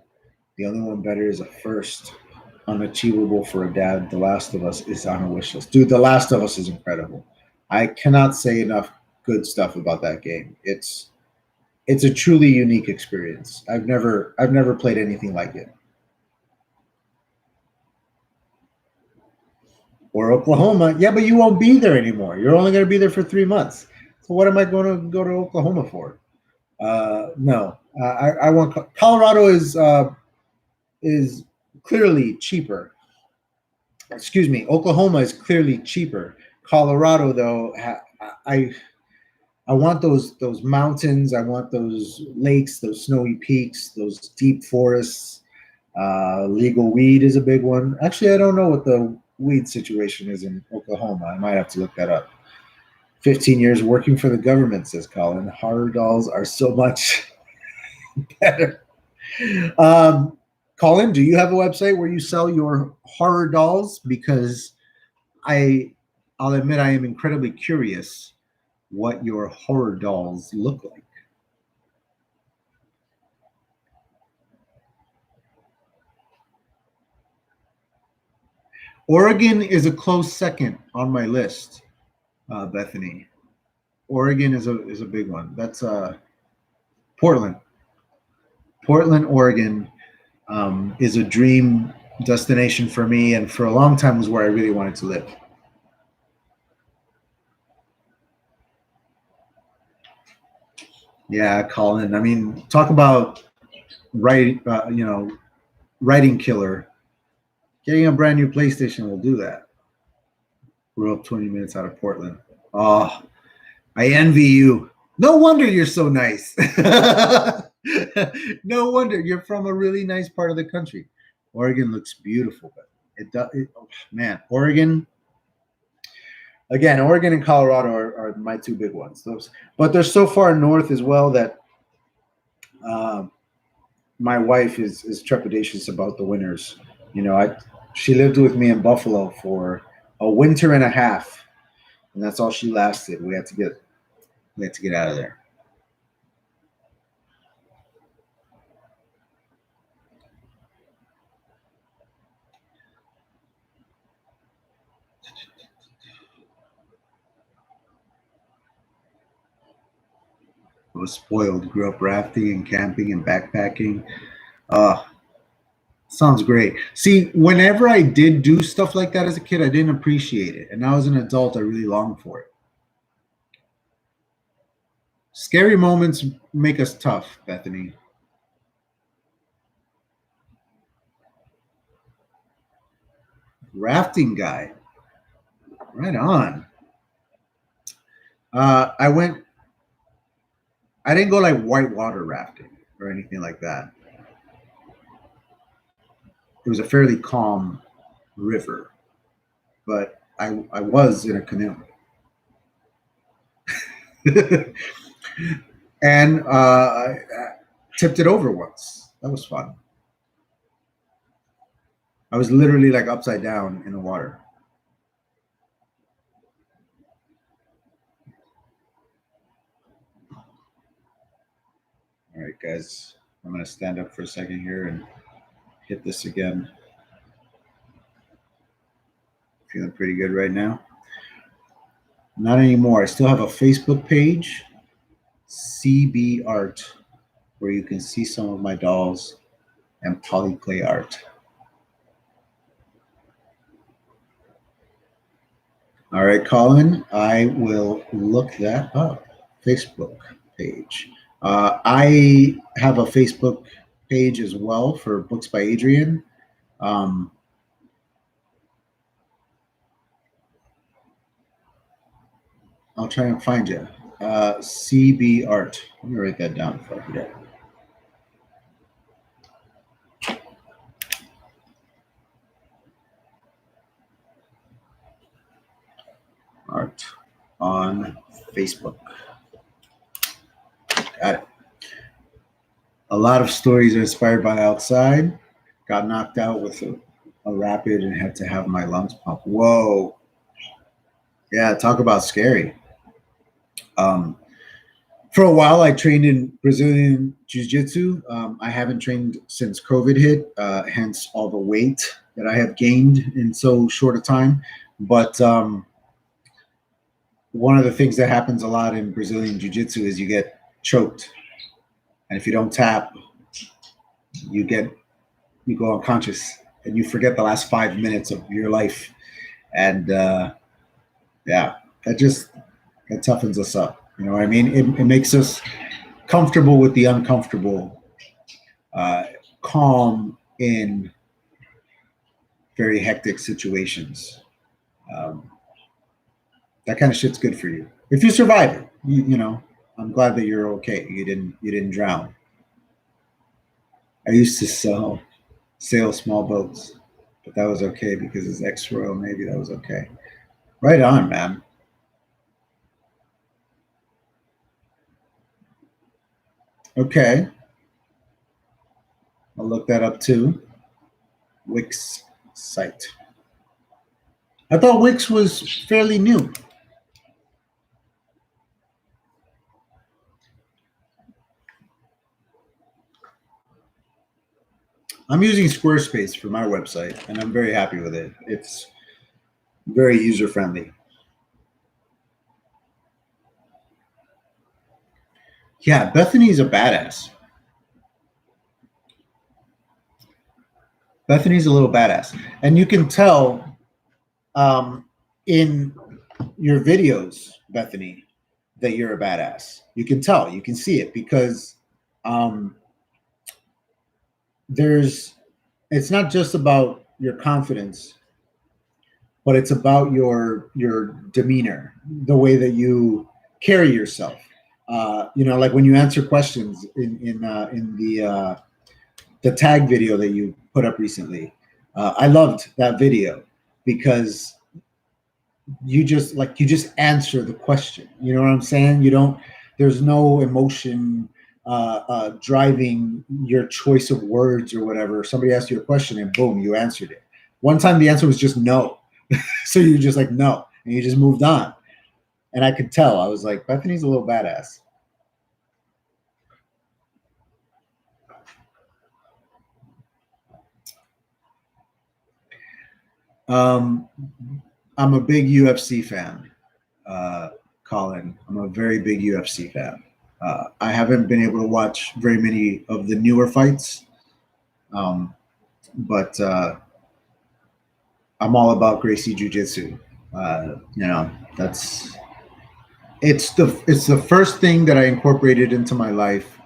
The only one better is a first. Unachievable for a dad. The Last of Us is on a wish list. Dude, The Last of Us is incredible. I cannot say enough good stuff about that game. It's a truly unique experience. I've never played anything like it. Or Oklahoma. Yeah, but you won't be there anymore. You're only going to be there for 3 months. So what am I going to go to Oklahoma for? No, I want Colorado is clearly cheaper. Excuse me, Oklahoma is clearly cheaper. Colorado, though, I want those mountains. I want those lakes, those snowy peaks, those deep forests. Legal weed is a big one. Actually, I don't know what the weed situation is in Oklahoma. I might have to look that up. 15 years working for the government, says Colin. Horror dolls are so much better. Colin, do you have a website where you sell your horror dolls? Because I'll admit I am incredibly curious what your horror dolls look like. Oregon is a close second on my list, Bethany. Oregon is a big one. That's Portland. Portland, Oregon is a dream destination for me, and for a long time was where I really wanted to live. Yeah, Colin. I mean, talk about writing killer. Getting a brand new PlayStation will do that. Grew up 20 minutes out of Portland. Oh, I envy you. No wonder you're so nice. No wonder you're from a really nice part of the country. Oregon looks beautiful, but man, Oregon. Again, Oregon and Colorado are my 2 big ones. But they're so far north as well that my wife is trepidatious about the winters. She lived with me in Buffalo for a winter and a half, and that's all she lasted. We had to get out of there. I was spoiled. Grew up rafting and camping and backpacking. Uh, Sounds great. See, whenever I did do stuff like that as a kid, I didn't appreciate it. And now as an adult, I really long for it. Scary moments make us tough, Bethany. Rafting guy. Right on. I went, I didn't go like whitewater rafting or anything like that. It was a fairly calm river, but I was in a canoe. And I tipped it over once. That was fun. I was literally like upside down in the water. All right, guys, I'm going to stand up for a second here and hit this again. Feeling pretty good right now. Not anymore. I still have a Facebook page, CB Art, where you can see some of my dolls and polyclay art. All right, Colin, I will look that up. Facebook page. I have a Facebook page as well for Books by Adrian. Um, I'll try and find you. CB Art. Let me write that down before I forget. Art on Facebook. Got it. A lot of stories are inspired by outside. Got knocked out with a rapid and had to have my lungs pump. Whoa. Yeah, talk about scary. Um, for a while, I trained in Brazilian Jiu-Jitsu. I haven't trained since COVID hit, hence all the weight that I have gained in so short a time. But one of the things that happens a lot in Brazilian Jiu-Jitsu is you get choked. And if you don't tap, you go unconscious and you forget the last 5 minutes of your life. And yeah, that toughens us up. You know what I mean? It makes us comfortable with the uncomfortable, calm in very hectic situations. Um, that kind of shit's good for you. If you survive it, you know, I'm glad that you're okay. You didn't drown. I used to sail small boats, but that was okay because it's ex-royal Navy. That was okay. Right on, man. Okay, I'll look that up too. Wix site. I thought Wix was fairly new. I'm using Squarespace for my website, and I'm very happy with it. It's very user friendly. Yeah, Bethany's a badass. Bethany's a little badass, and you can tell in your videos, Bethany, that you're a badass. You can tell, you can see it because um, there's. It's not just about your confidence, but it's about your demeanor, the way that you carry yourself. You know, like when you answer questions in the tag video that you put up recently. I loved that video because you just answer the question. You know what I'm saying? You don't. There's no emotion driving your choice of words or whatever. Somebody asked you a question and boom, you answered it. One time the answer was just no, so you just like no, and you just moved on. And I could tell. I was like, Bethany's a little badass. Um, I'm a big UFC fan, Colin. I'm a very big UFC fan. I haven't been able to watch very many of the newer fights, but I'm all about Gracie Jiu Jitsu. That's it's the first thing that I incorporated into my life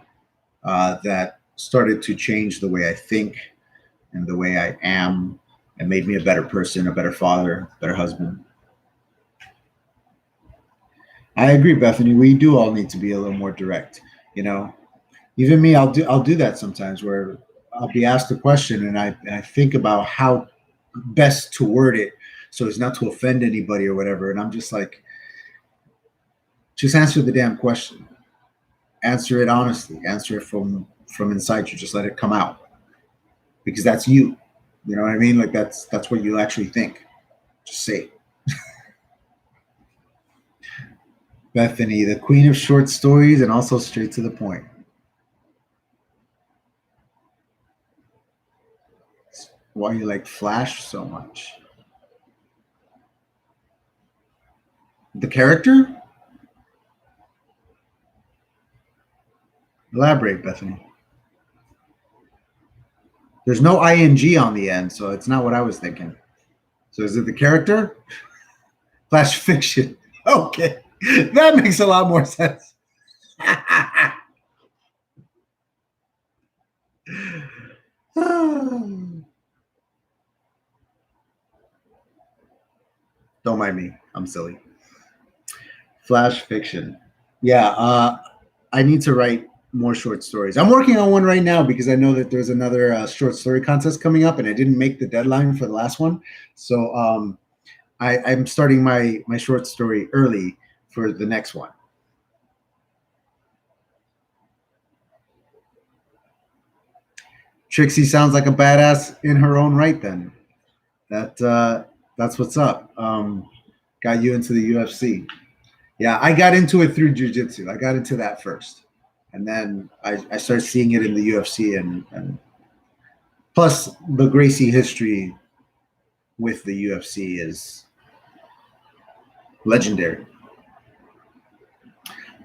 that started to change the way I think and the way I am, and made me a better person, a better father, better husband. I agree, Bethany. We do all need to be a little more direct. You know, even me, I'll do that sometimes where I'll be asked a question and I think about how best to word it so as not to offend anybody or whatever. And I'm just like, just answer the damn question. Answer it honestly. Answer it from inside you. Just let it come out because that's you. You know what I mean? Like that's what you actually think. Just say it. Bethany, the queen of short stories and also straight to the point. Why you like Flash so much? The character? Elaborate, Bethany. There's no ing on the end, so it's not what I was thinking. So is it the character? Flash fiction. Okay. That makes a lot more sense. Don't mind me. I'm silly. Flash fiction. Yeah, I need to write more short stories. I'm working on one right now because I know that there's another short story contest coming up, and I didn't make the deadline for the last one. So I'm starting my short story early for the next one. Trixie sounds like a badass in her own right. Then that's what's up. Got you into the UFC. Yeah, I got into it through jujitsu. I got into that first, and then I started seeing it in the UFC, and plus the Gracie history with the UFC is legendary.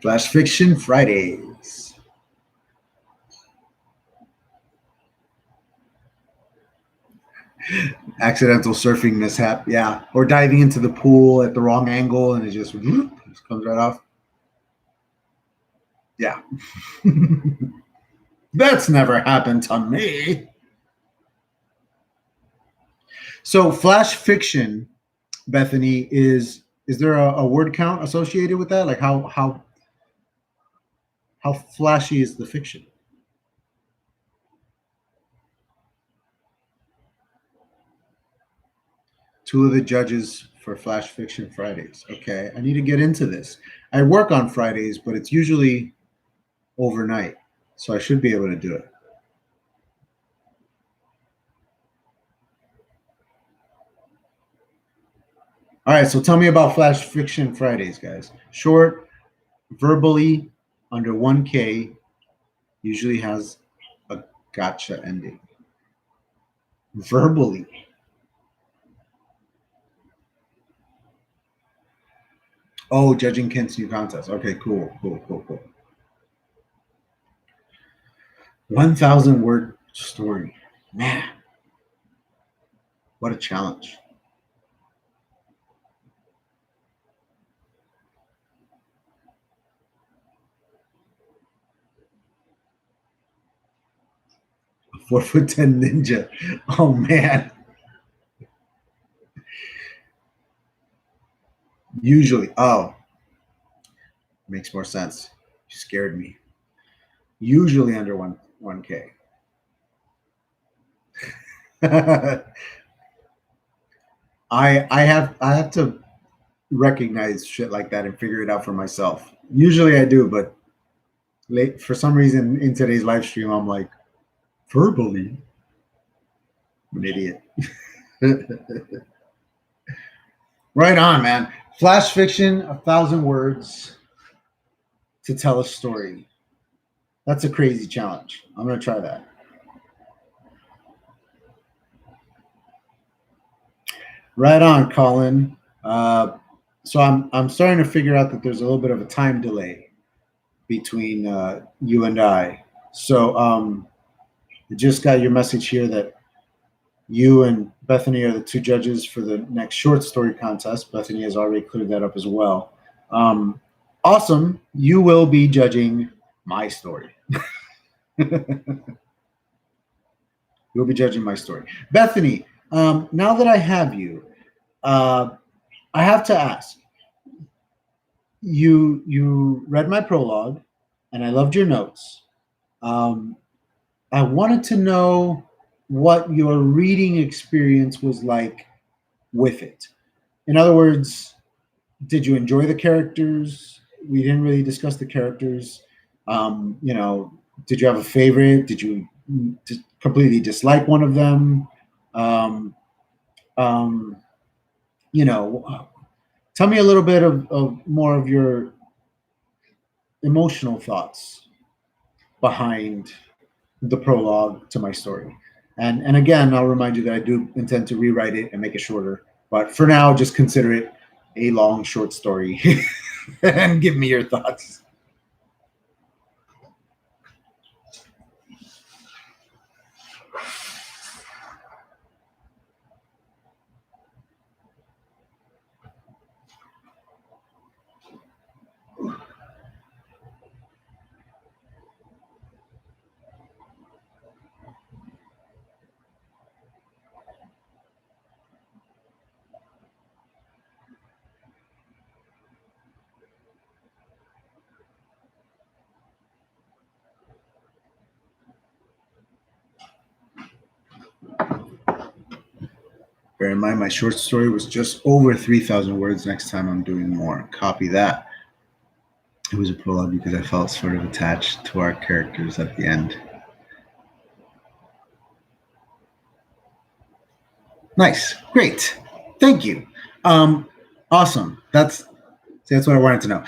Flash Fiction Fridays. Accidental surfing mishap, yeah, or diving into the pool at the wrong angle and it just comes right off. Yeah, that's never happened to me. So, Flash Fiction, Bethany, is there a word count associated with that? Like how flashy is the fiction? Two of the judges for Flash Fiction Fridays. Okay, I need to get into this. I work on Fridays, but it's usually overnight, so I should be able to do it. All right, so tell me about Flash Fiction Fridays, guys. Short, verbally, under 1K, usually has a gotcha ending. Verbally. Oh, judging Kent's new contest. Okay, cool. 1,000 word story. Man, what a challenge. A 4'10" ninja. Oh man. Usually. Oh, makes more sense. You scared me. Usually under 1K. I have to recognize shit like that and figure it out for myself. Usually I do, but late for some reason in today's live stream I'm like verbally. I'm an idiot. Right on, man. Flash fiction, 1,000 words to tell a story. That's a crazy challenge. I'm gonna try that. Right on, Colin. So I'm starting to figure out that there's a little bit of a time delay between you and I. So I just got your message here that you and Bethany are the two judges for the next short story contest. Bethany has already cleared that up as well. Awesome. You will be judging my story. You'll be judging my story. Bethany, now that I have you, I have to ask. You read my prologue, and I loved your notes. I wanted to know what your reading experience was like with it. In other words, did you enjoy the characters? We didn't really discuss the characters. Did you have a favorite? Did you completely dislike one of them? Um, um, tell me a little bit of more of your emotional thoughts behind the prologue to my story. And again, I'll remind you that I do intend to rewrite it and make it shorter. But for now, just consider it a long, short story and give me your thoughts. Bear in mind, my short story was just over 3,000 words. Next time I'm doing more. Copy that. It was a prologue because I felt sort of attached to our characters at the end. Nice. Great. Thank you. Awesome. That's what I wanted to know.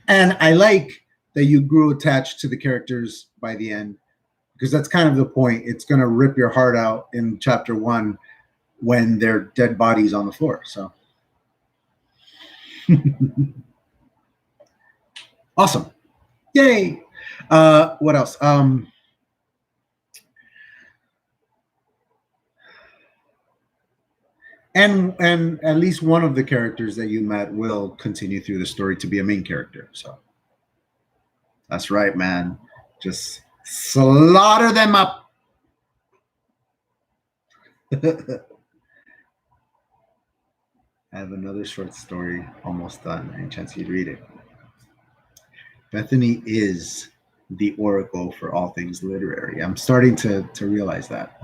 And I like that you grew attached to the characters by the end, because that's kind of the point. It's going to rip your heart out in chapter 1 when they're dead bodies on the floor. So awesome. Yay. What else? And at least one of the characters that you met will continue through the story to be a main character. So that's right, man. Just slaughter them up. I have another short story almost done. Any chance you'd read it? Bethany is the oracle for all things literary. I'm starting to realize that.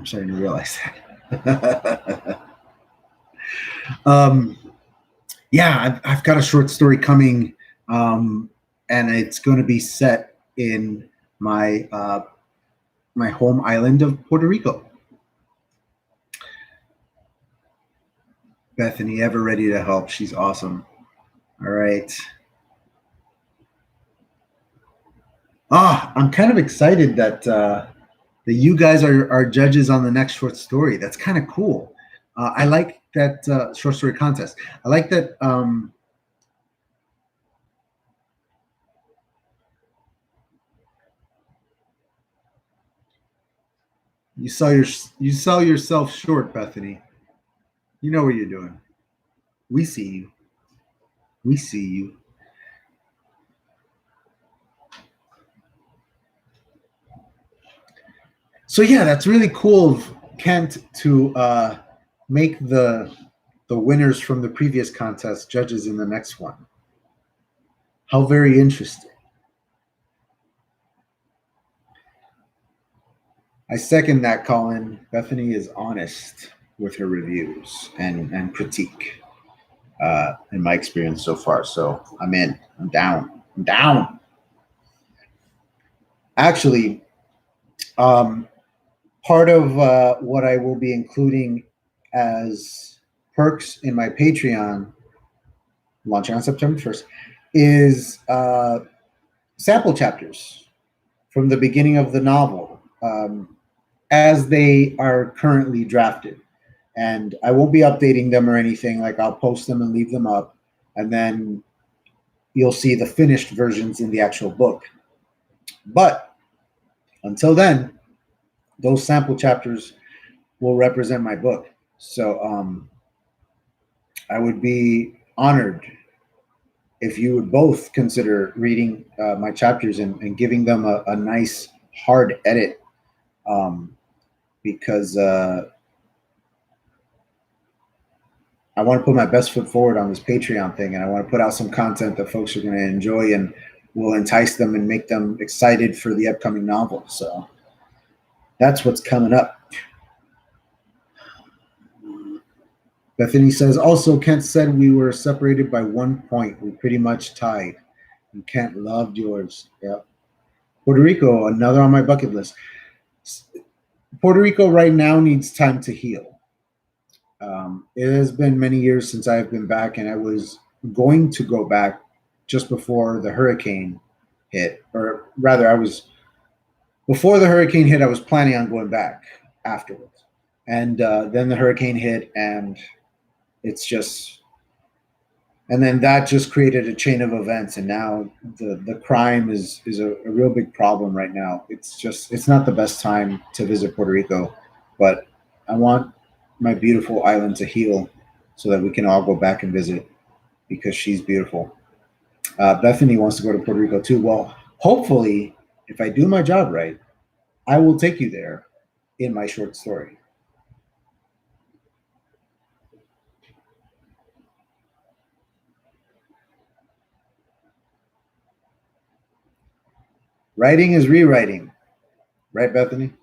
Yeah, I've got a short story coming, and it's going to be set in my my home island of Puerto Rico. Bethany, ever ready to help. She's awesome. All right. I'm kind of excited that you guys are judges on the next short story. That's kind of cool. I like that short story contest. I like that. You sell yourself short, Bethany. You know what you're doing. We see you. We see you. So yeah, that's really cool of Kent to make the winners from the previous contest judges in the next one. How very interesting. I second that, Colin. Bethany is honest with her reviews and critique, in my experience so far. So I'm in. I'm down. I'm down. Actually, part of what I will be including as perks in my Patreon, launching on September 1st, is sample chapters from the beginning of the novel, as they are currently drafted. And I won't be updating them or anything. Like, I'll post them and leave them up. And then, you'll see the finished versions in the actual book. But until then, those sample chapters will represent my book. So I would be honored if you would both consider reading my chapters and giving them a nice hard edit, because I want to put my best foot forward on this Patreon thing, and I want to put out some content that folks are going to enjoy and will entice them and make them excited for the upcoming novel. So that's what's coming up. Bethany says, also, Kent said we were separated by 1 point. We pretty much tied. And Kent loved yours. Yep. Puerto Rico, another on my bucket list. Puerto Rico right now needs time to heal. It has been many years since I've been back, and I was going to go back just before the hurricane hit. Or rather, before the hurricane hit, I was planning on going back afterwards. And then the hurricane hit, and and then that just created a chain of events, and now the crime is a real big problem right now. It's not the best time to visit Puerto Rico, but I want my beautiful island to heal so that we can all go back and visit, because she's beautiful. Bethany wants to go to Puerto Rico too. Well, hopefully, if I do my job right, I will take you there in my short story. Writing is rewriting. Right, Bethany?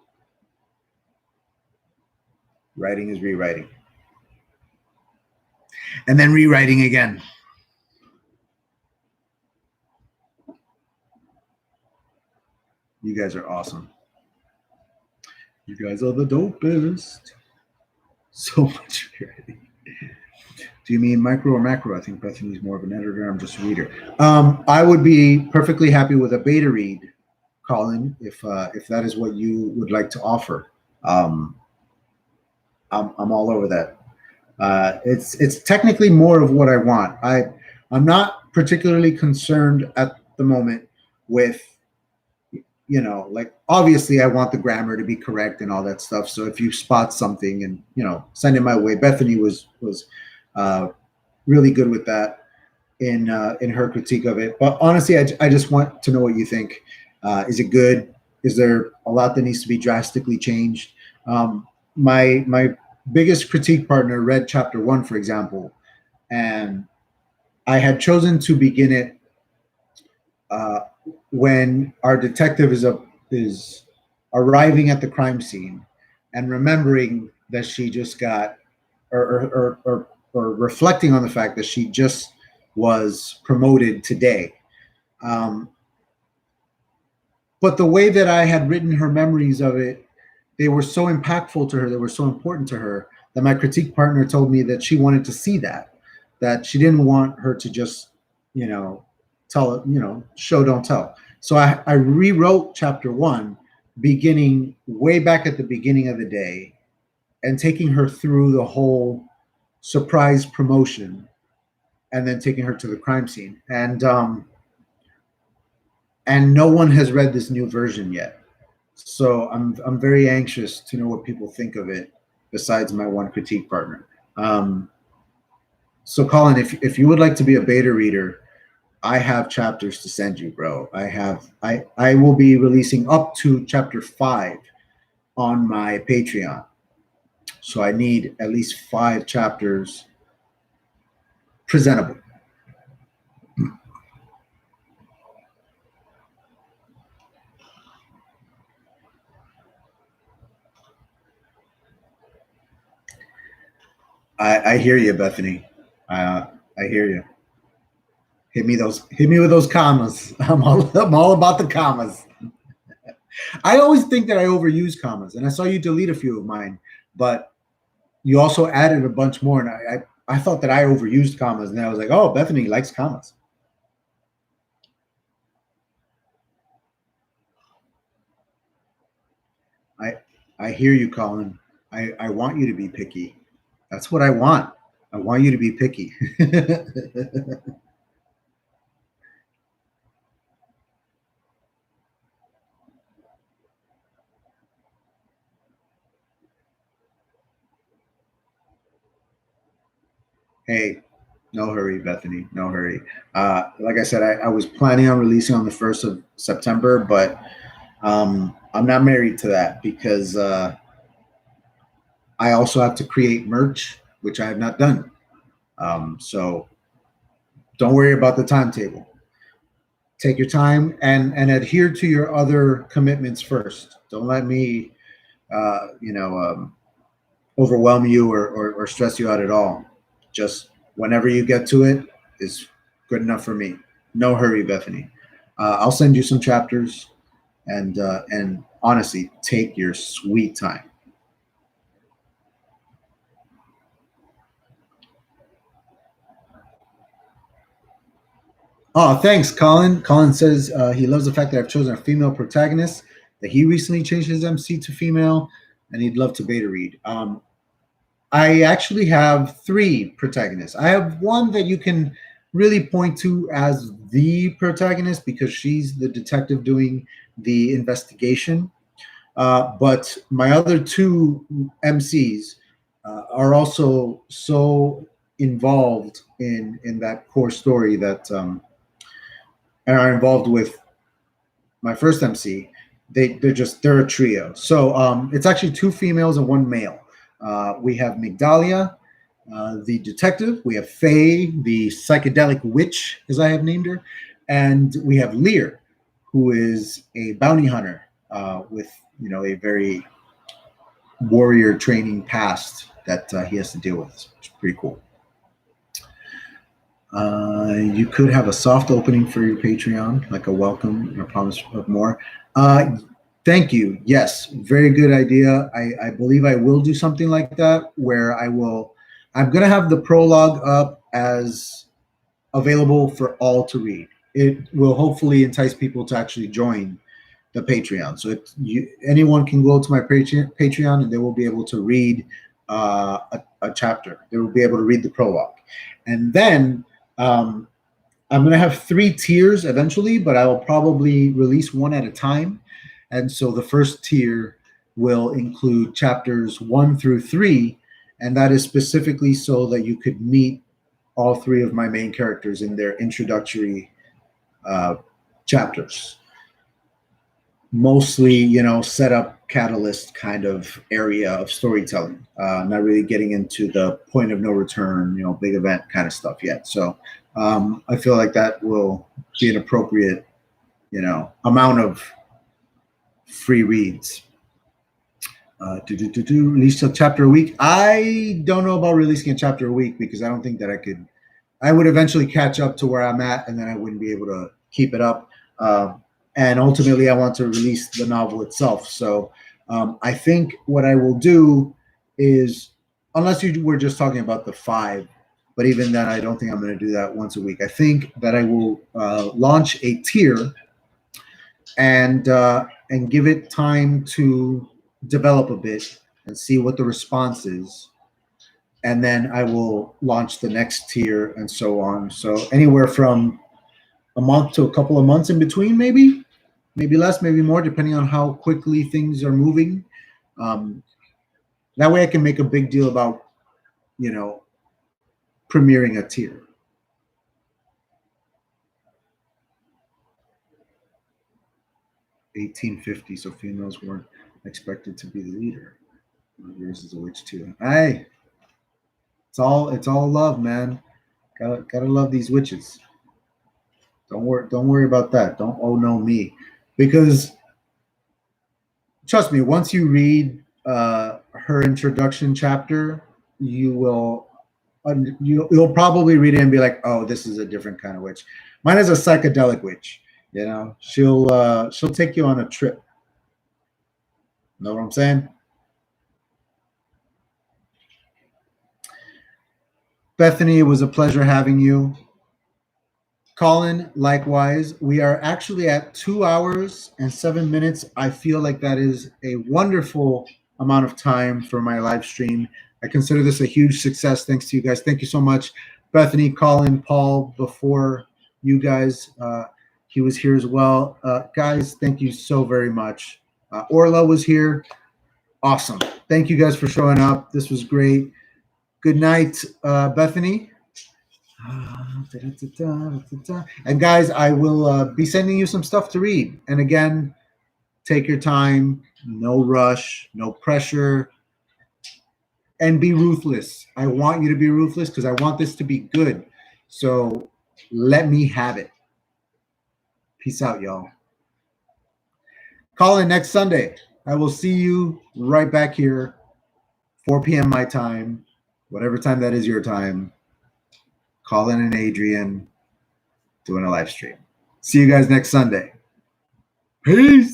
Writing is rewriting. And then rewriting again. You guys are awesome. You guys are the dopest. So much writing. Do you mean micro or macro? I think Bethany's more of an editor. I'm just a reader. I would be perfectly happy with a beta read, Colin, if that is what you would like to offer. I'm all over that. It's technically more of what I want. I'm not particularly concerned at the moment with, like, obviously I want the grammar to be correct and all that stuff. So if you spot something and, send it my way. Bethany was really good with that in her critique of it. But honestly, I just want to know what you think. Is it good? Is there a lot that needs to be drastically changed? My biggest critique partner read chapter 1, for example, and I had chosen to begin it when our detective is arriving at the crime scene and remembering that she just got, or reflecting on the fact that she just was promoted today. But the way that I had written her memories of it, they were so impactful to her, they were so important to her, that my critique partner told me that she wanted to see that she didn't want her to just, tell, show, don't tell. So I rewrote chapter 1, beginning way back at the beginning of the day and taking her through the whole surprise promotion and then taking her to the crime scene. And no one has read this new version yet. So I'm very anxious to know what people think of it, besides my one critique partner. So Colin, if you would like to be a beta reader, I have chapters to send you, bro. I will be releasing up to chapter 5 on my Patreon. So I need at least 5 chapters presentable. I hear you, Bethany. I hear you. Hit me with those commas. I'm all about the commas. I always think that I overuse commas, and I saw you delete a few of mine, but you also added a bunch more, and I thought that I overused commas, and I was like, oh, Bethany likes commas. I hear you, Colin. I want you to be picky. That's what I want. I want you to be picky. Hey, no hurry, Bethany. No hurry. Like I said, I was planning on releasing on the 1st of September, but I'm not married to that because I also have to create merch, which I have not done. So don't worry about the timetable. Take your time and adhere to your other commitments first. Don't let me, overwhelm you or stress you out at all. Just whenever you get to it is good enough for me. No hurry, Bethany. I'll send you some chapters, and honestly, take your sweet time. Oh, thanks, Colin. Colin says he loves the fact that I've chosen a female protagonist, that he recently changed his MC to female, and he'd love to beta read. I actually have three protagonists. I have one that you can really point to as the protagonist because she's the detective doing the investigation. But my other two MCs are also so involved in that core story that and are involved with my first MC. They're a trio. So it's actually two females and one male. We have Migdalia, the detective. We have Faye, the psychedelic witch, as I have named her, and we have Lear, who is a bounty hunter with a very warrior training past that he has to deal with. It's pretty cool. You could have a soft opening for your Patreon, like a welcome and a promise of more. Thank you. Yes, very good idea. I believe I will do something like that where I'm going to have the prologue up as available for all to read. It will hopefully entice people to actually join the Patreon. So anyone can go to my Patreon and they will be able to read a chapter. They will be able to read the prologue. And then I'm going to have three tiers eventually, but I will probably release one at a time. And so the first tier will include chapters 1 through 3, and that is specifically so that you could meet all three of my main characters in their introductory chapters. Mostly, setup catalyst kind of area of storytelling. Not really getting into the point of no return, big event kind of stuff yet. So I feel like that will be an appropriate, amount of free reads. Release a chapter a week. I don't know about releasing a chapter a week because I don't think that I could. I would eventually catch up to where I'm at, and then I wouldn't be able to keep it up. And ultimately, I want to release the novel itself. So I think what I will do is, unless you were just talking about the 5, but even then, I don't think I'm going to do that once a week. I think that I will launch a tier and give it time to develop a bit and see what the response is. And then I will launch the next tier and so on. So anywhere from a month to a couple of months in between, maybe less, maybe more, depending on how quickly things are moving. That way I can make a big deal about, premiering a tier. (1850), so females weren't expected to be the leader. Yours is a witch too. Hey, it's all love, man. Gotta love these witches. Don't worry about that. Don't oh no me, because trust me, once you read her introduction chapter, you'll probably read it and be like, oh, this is a different kind of witch. Mine is a psychedelic witch. She'll take you on a trip. Know what I'm saying? Bethany, it was a pleasure having you. Colin, likewise. We are actually at 2 hours and 7 minutes. I feel like that is a wonderful amount of time for my live stream. I consider this a huge success. Thanks to you guys. Thank you so much. Bethany, Colin, Paul, before you guys, he was here as well. Guys, thank you so very much. Orla was here. Awesome. Thank you guys for showing up. This was great. Good night, Bethany. And guys, I will be sending you some stuff to read. And again, take your time, no rush, no pressure, and be ruthless. I want you to be ruthless because I want this to be good. So let me have it. Peace out, y'all. Call in next Sunday. I will see you right back here, 4 p.m. my time, whatever time that is your time. Colin and Adrian doing a live stream. See you guys next Sunday. Peace.